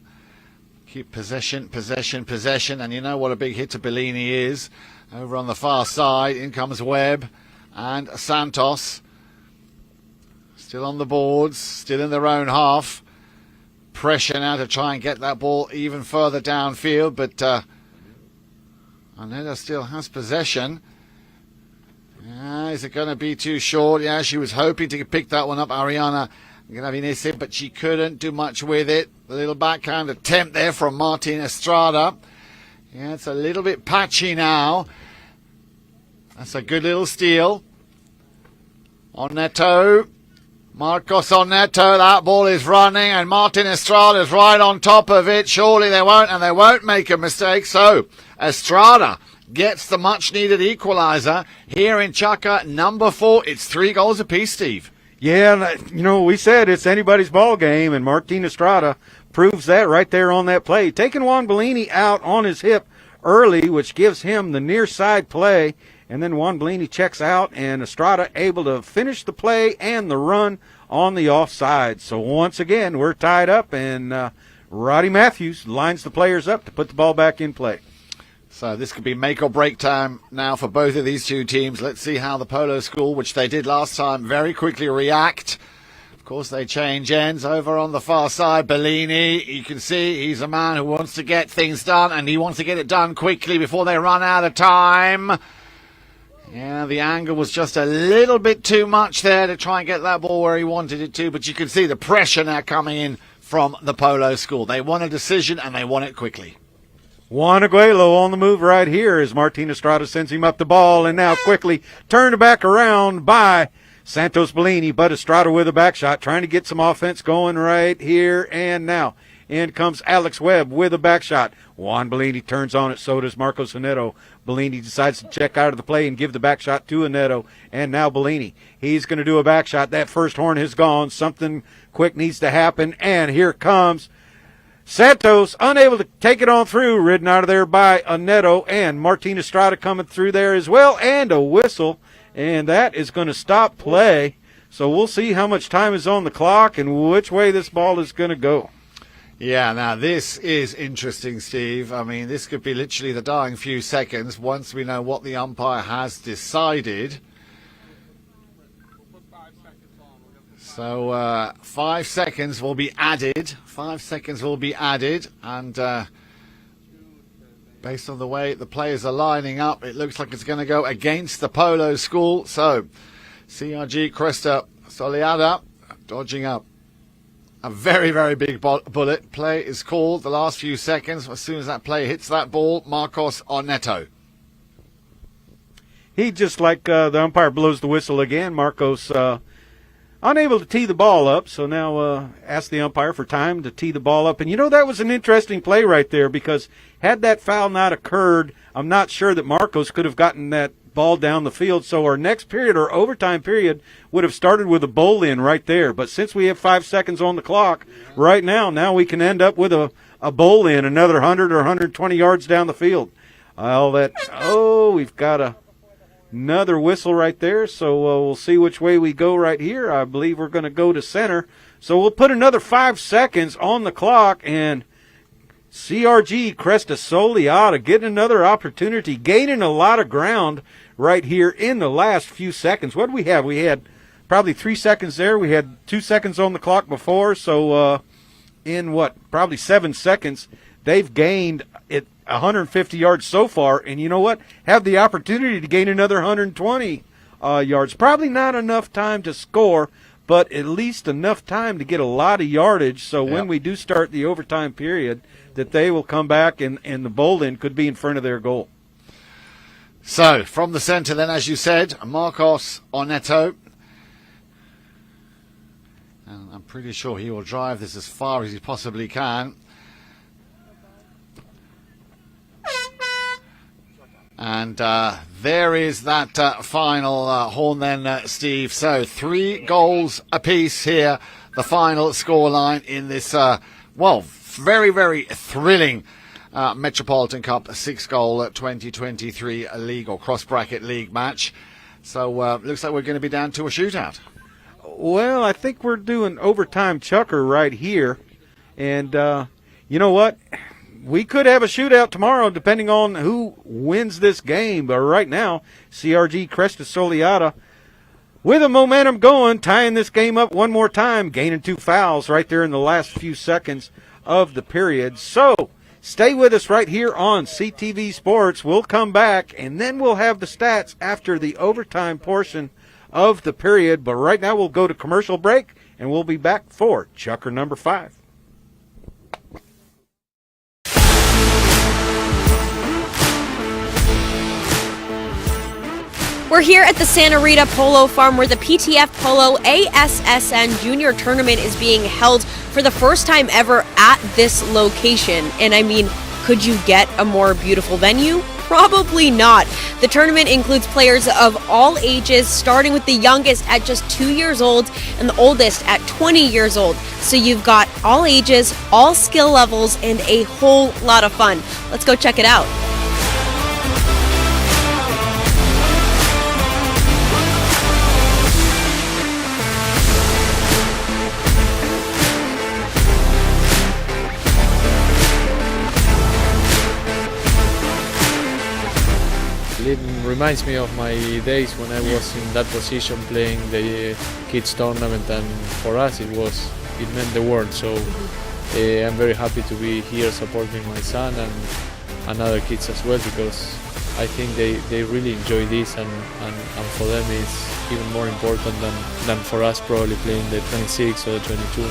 keep possession, and you know what a big hit to Bellini is. Over on the far side, in comes Webb and Santos, still on the boards, still in their own half. Pressure now to try and get that ball even further downfield, but Oneto still has possession. Is it going to be too short? Yeah, she was hoping to pick that one up, Ariana Gnavinese, but she couldn't do much with it. The little backhand attempt there from Martin Estrada. Yeah, it's a little bit patchy now. That's a good little steal. Oneto. Marcos Oneto, that ball is running, and Martin Estrada is right on top of it. Surely they won't make a mistake. So Estrada gets the much-needed equaliser here in Chucker number 4. It's 3 goals apiece, Steve. Yeah, we said it's anybody's ball game, and Martin Estrada proves that right there on that play. Taking Juan Bellini out on his hip early, which gives him the near side play. And then Juan Bellini checks out, and Estrada able to finish the play and the run on the offside. So once again, we're tied up, and Roddy Matthews lines the players up to put the ball back in play. So this could be make or break time now for both of these two teams. Let's see how the Polo School, which they did last time, very quickly react. Of course, they change ends over on the far side. Bellini, you can see he's a man who wants to get things done, and he wants to get it done quickly before they run out of time. Yeah, the angle was just a little bit too much there to try and get that ball where he wanted it to, but you can see the pressure now coming in from the Polo School. They want a decision, and they want it quickly. Juan Aguelo on the move right here as Martin Estrada sends him up the ball, and now quickly turned back around by Santos Bellini, but Estrada with a back shot, trying to get some offense going right here, and now in comes Alex Webb with a back shot. Juan Bellini turns on it, so does Marcos Aneto. Bellini decides to check out of the play and give the back shot to Aneto, and now Bellini. He's going to do a back shot. That first horn has gone. Something quick needs to happen, and here comes Santos, unable to take it on through, ridden out of there by Aneto, and Martin Estrada coming through there as well, and a whistle, and that is going to stop play. So we'll see how much time is on the clock and which way this ball is going to go. Yeah, now this is interesting, Steve. I mean, this could be literally the dying few seconds once we know what the umpire has decided. So 5 seconds will be added. 5 seconds will be added. And based on the way the players are lining up, it looks like it's going to go against the Polo School. So CRG, Cresta, Soleada dodging up a very, very big bullet. Play is called the last few seconds. As soon as that play hits that ball, Marcos Aneto. He just like the umpire blows the whistle again. Marcos unable to tee the ball up, so now ask the umpire for time to tee the ball up. And, you know, that was an interesting play right there because had that foul not occurred, I'm not sure that Marcos could have gotten that ball down the field. So our next period, or overtime period, would have started with a bowl in right there. But since we have 5 seconds on the clock right now we can end up with a bowl in, another 100 or 120 yards down the field. We've got another whistle right there, so we'll see which way we go right here. I believe we're going to go to center. So we'll put another 5 seconds on the clock, and CRG Cresta Soleada getting another opportunity, gaining a lot of ground right here in the last few seconds. What did we have? We had probably 3 seconds there. We had 2 seconds on the clock before, so probably 7 seconds, they've gained it 150 yards so far, and you know what? Have the opportunity to gain another 120 yards. Probably not enough time to score, but at least enough time to get a lot of yardage, so when we do start the overtime period, that they will come back and the bowl-in could be in front of their goal. So, from the center then, as you said, Marcos Aneto. And I'm pretty sure he will drive this as far as he possibly can. And there is that final horn then, Steve. So 3 goals apiece here, the final scoreline in this, very, very thrilling Metropolitan Cup 6-goal 2023 league or cross-bracket league match. So looks like we're going to be down to a shootout. Well, I think we're doing overtime chucker right here. And you know what? We could have a shootout tomorrow depending on who wins this game. But right now, CRG Cresta Soleada with the momentum going, tying this game up one more time, gaining 2 fouls right there in the last few seconds of the period. So stay with us right here on CTV Sports. We'll come back, and then we'll have the stats after the overtime portion of the period. But right now we'll go to commercial break, and we'll be back for chucker number 5. We're here at the Santa Rita Polo Farm where the PTF Polo ASSN Junior Tournament is being held for the first time ever at this location. And I mean, could you get a more beautiful venue? Probably not. The tournament includes players of all ages, starting with the youngest at just 2 years old and the oldest at 20 years old. So you've got all ages, all skill levels, and a whole lot of fun. Let's go check it out. reminds me of my days when I was in that position playing the kids tournament, and for us it meant the world. So I'm very happy to be here supporting my son and other kids as well, because I think they really enjoy this, and for them it's even more important than for us probably playing the 26 or the 22.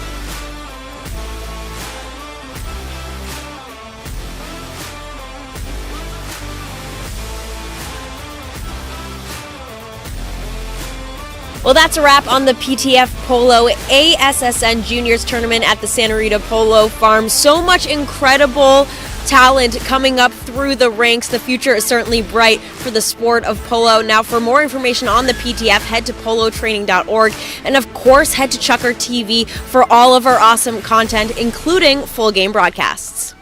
Well, that's a wrap on the PTF Polo ASSN Juniors Tournament at the Santa Rita Polo Farm. So much incredible talent coming up through the ranks. The future is certainly bright for the sport of polo. Now, for more information on the PTF, head to polotraining.org. And of course, head to Chucker TV for all of our awesome content, including full game broadcasts.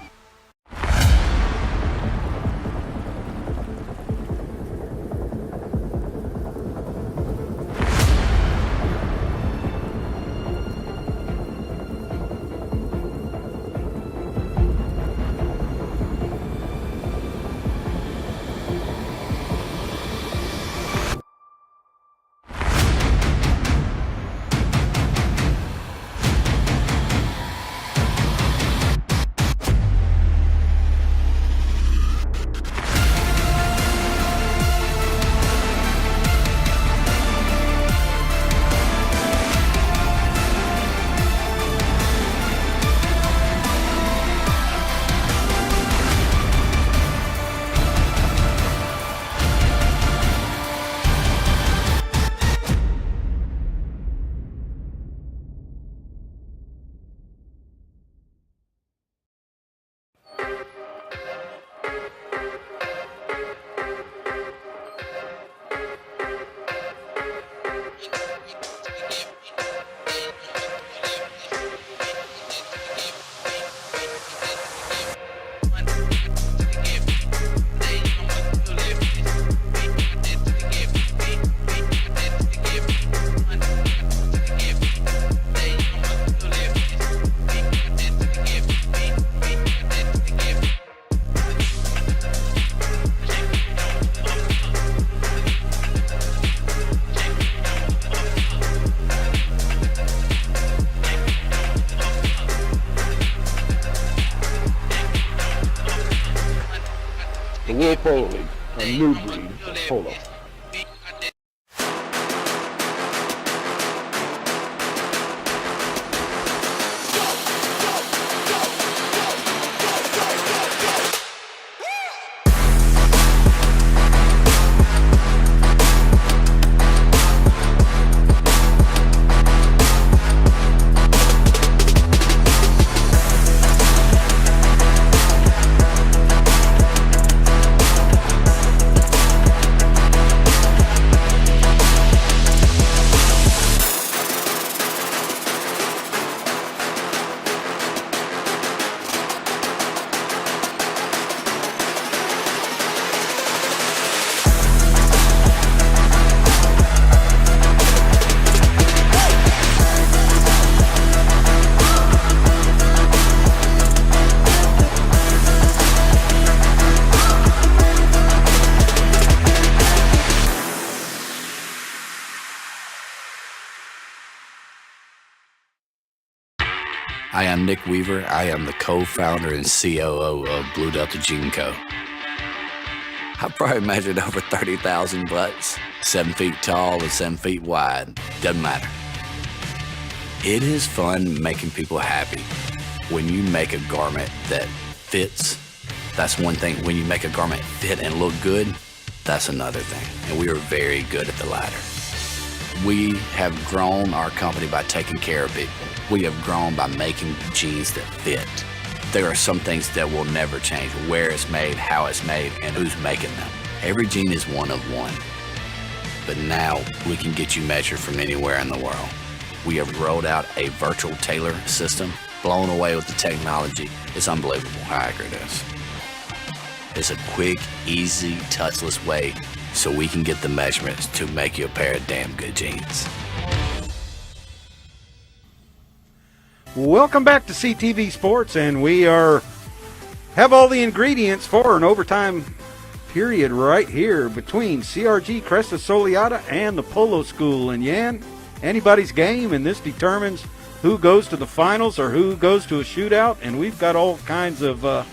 The World Polo League, a new breed of polo. I am Nick Weaver. I am the co-founder and COO of Blue Delta Gene Co. I probably measured over 30,000 butts, 7 feet tall and 7 feet wide. Doesn't matter. It is fun making people happy. When you make a garment that fits, that's one thing. When you make a garment fit and look good, that's another thing. And we are very good at the latter. We have grown our company by taking care of people. We have grown by making jeans that fit. There are some things that will never change: where it's made, how it's made, and who's making them. Every jean is one of one. But now we can get you measured from anywhere in the world. We have rolled out a virtual tailor system, blown away with the technology. It's unbelievable how accurate it is. It's a quick, easy, touchless way so we can get the measurements to make you a pair of damn good jeans. Welcome back to CTV Sports, and we have all the ingredients for an overtime period right here between CRG Cresta Soleada and the Polo School. And Yan, anybody's game, and this determines who goes to the finals or who goes to a shootout, and we've got all kinds of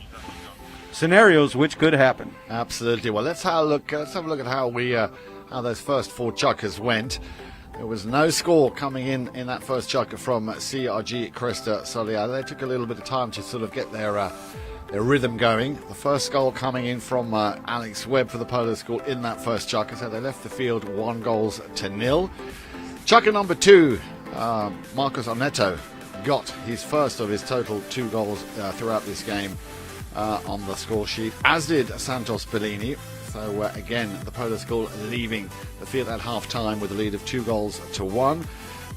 scenarios which could happen. Absolutely. Well, let's have a look at how those first 4 chukkers went. There was no score coming in that first chukker from CRG Cresta Soleada. They took a little bit of time to sort of get their rhythm going. The first goal coming in from Alex Webb for the Polo School in that first chukker, so they left the field 1-0. Chukker number 2, Marcos Oneto got his first of his total 2 goals throughout this game on the score sheet, as did Santos Bellini. So again, the Polo School leaving the field at half-time with a lead of 2-1.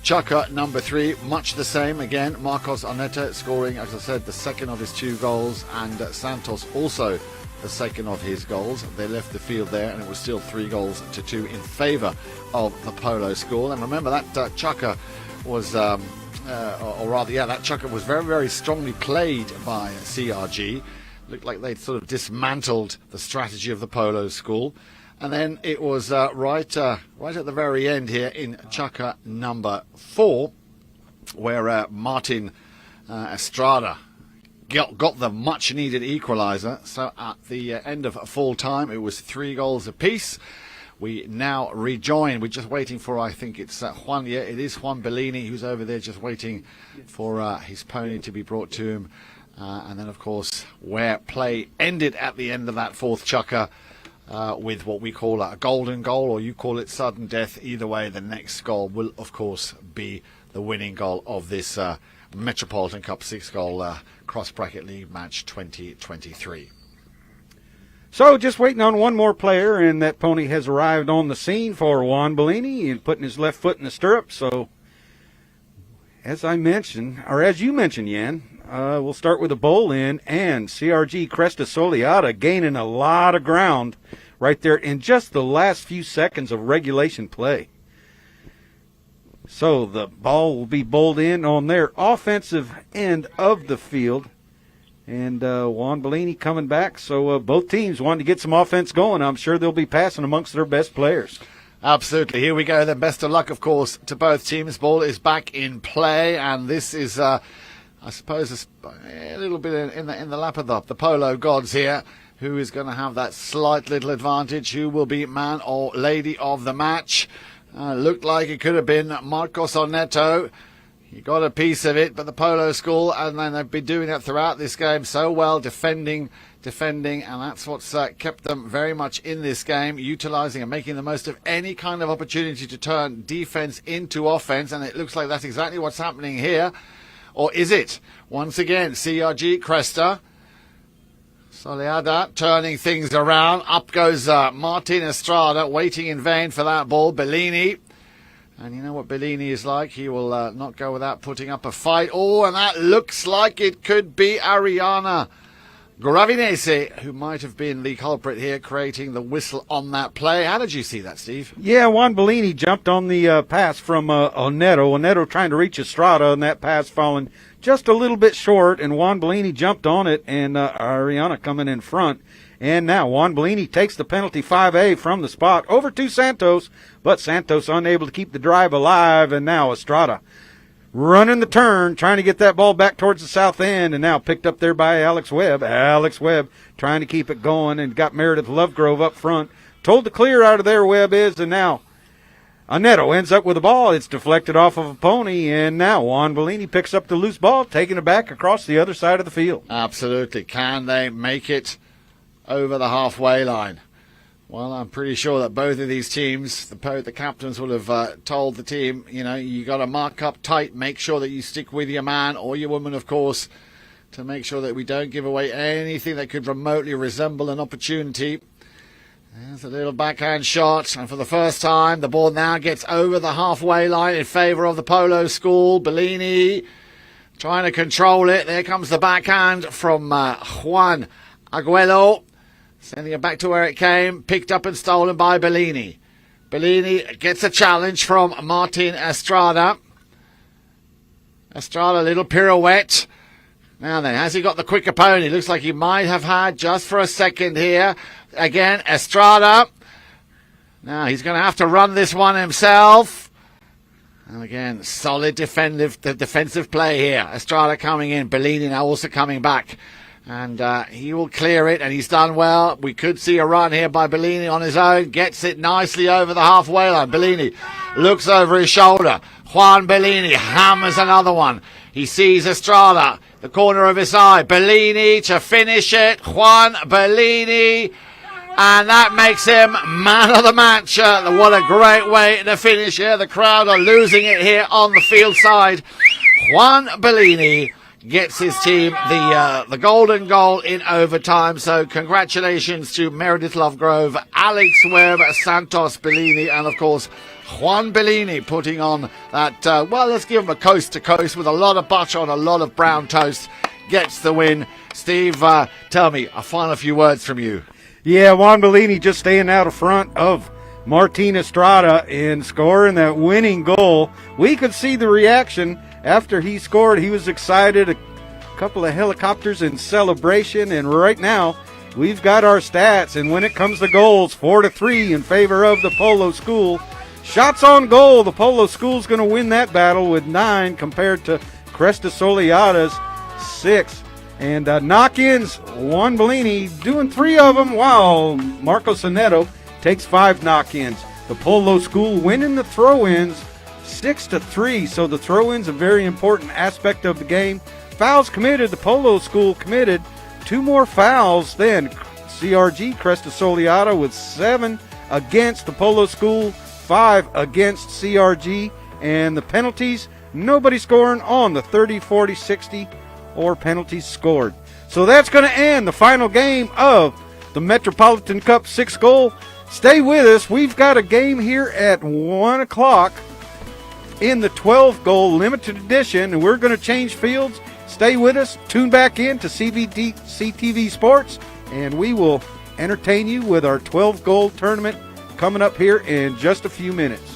Chukker number 3, much the same. Again, Marcos Oneto scoring, as I said, the second of his 2 goals, and Santos also the second of his goals. They left the field there, and it was still 3-2 in favour of the Polo School. And remember, that chukker was, that chukker was very, very strongly played by CRG. Looked like they'd sort of dismantled the strategy of the Polo School. And then it was right at the very end here in chukker number 4, where Martin Estrada got the much-needed equaliser. So at the end of full time, it was 3 goals apiece. We now rejoin. We're just waiting for, I think it's Juan. Yeah, it is Juan Bellini who's over there just waiting for his pony to be brought to him. And then, of course, where play ended at the end of that 4th chukker with what we call a golden goal, or you call it sudden death. Either way, the next goal will, of course, be the winning goal of this Metropolitan Cup 6-goal cross-bracket league match 2023. So just waiting on one more player, and that pony has arrived on the scene for Juan Bellini and putting his left foot in the stirrup. So as you mentioned, Yan, we'll start with a bowl in, and CRG Cresta Soleada gaining a lot of ground right there in just the last few seconds of regulation play. So the ball will be bowled in on their offensive end of the field, and Juan Bellini coming back. So both teams wanting to get some offense going. I'm sure they'll be passing amongst their best players. Absolutely. Here we go then. Best of luck, of course, to both teams. Ball is back in play, and this is, I suppose, a little bit in the lap of the Polo gods here. Who is going to have that slight little advantage? Who will be man or lady of the match? Looked like it could have been Marcos Oneto. He got a piece of it, but the Polo School, and then they've been doing it throughout this game so well, defending, and that's what's kept them very much in this game, utilising and making the most of any kind of opportunity to turn defence into offence, and it looks like that's exactly what's happening here. Or is it? Once again, CRG Cresta Soleada turning things around. Up goes Martin Estrada, waiting in vain for that ball. Bellini. And you know what Bellini is like. He will not go without putting up a fight. Oh, and that looks like it could be Ariana Gravinese, who might have been the culprit here, creating the whistle on that play. How did you see that, Steve? Yeah, Juan Bellini jumped on the pass from Oneto. Oneto trying to reach Estrada, and that pass falling just a little bit short, and Juan Bellini jumped on it, and Ariana coming in front. And now Juan Bellini takes the penalty 5A from the spot over to Santos, but Santos unable to keep the drive alive, and now Estrada running the turn, trying to get that ball back towards the south end, and now picked up there by Alex Webb. Alex Webb trying to keep it going, and got Meredith Lovegrove up front. Told to clear out of there, Webb is, and now Oneto ends up with the ball. It's deflected off of a pony, and now Juan Bellini picks up the loose ball, taking it back across the other side of the field. Absolutely. Can they make it over the halfway line? Well, I'm pretty sure that both of these teams, the captains will have told the team, you got to mark up tight, make sure that you stick with your man or your woman, of course, to make sure that we don't give away anything that could remotely resemble an opportunity. There's a little backhand shot, and for the first time, the ball now gets over the halfway line in favour of the Polo School. Bellini trying to control it. There comes the backhand from Juan Aguelo. Sending it back to where it came, picked up and stolen by Bellini. Bellini gets a challenge from Martin Estrada. Estrada, little pirouette. Now then, has he got the quicker pony? Looks like he might have had just for a second here. Again, Estrada. Now he's going to have to run this one himself. And again, solid defensive play here. Estrada coming in. Bellini now also coming back. And he will clear it, and he's done well. We could see a run here by Bellini on his own. Gets it nicely over the halfway line. Bellini looks over his shoulder. Juan Bellini hammers another one. He sees Estrada, the corner of his eye. Bellini to finish it. Juan Bellini. And that makes him man of the match. What a great way to finish here. The crowd are losing it here on the field side. Juan Bellini gets his team the golden goal in overtime. So congratulations to Meredith Lovegrove, Alex Webb, Santos Bellini, and of course Juan Bellini putting on that, well, let's give him a coast to coast with a lot of butter on a lot of brown toast. Gets the win. Steve, tell me a final few words from you. Yeah, Juan Bellini just staying out in front of Martin Estrada and scoring that winning goal. We could see the reaction after he scored. He was excited, a couple of helicopters in celebration, and right now we've got our stats, and when it comes to goals, 4-3 in favor of the Polo School. Shots on goal, the Polo School's going to win that battle with 9 compared to Cresta Soleada's 6. And knock-ins, Juan Bellini doing 3 of them, while Marco Soneto takes 5 knock-ins. The Polo School winning the throw-ins 6-3, so the throw-ins a very important aspect of the game. Fouls committed, the Polo School committed 2 more fouls than CRG, Cresta Soleada, with 7 against the Polo School, 5 against CRG. And the penalties, nobody scoring on the 30, 40, 60 or penalties scored. So that's going to end the final game of the Metropolitan Cup 6-goal. Stay with us. We've got a game here at 1 o'clock in the 12-goal limited edition, and we're going to change fields. Stay with us. Tune back in to CTV Sports, and we will entertain you with our 12-goal tournament coming up here in just a few minutes.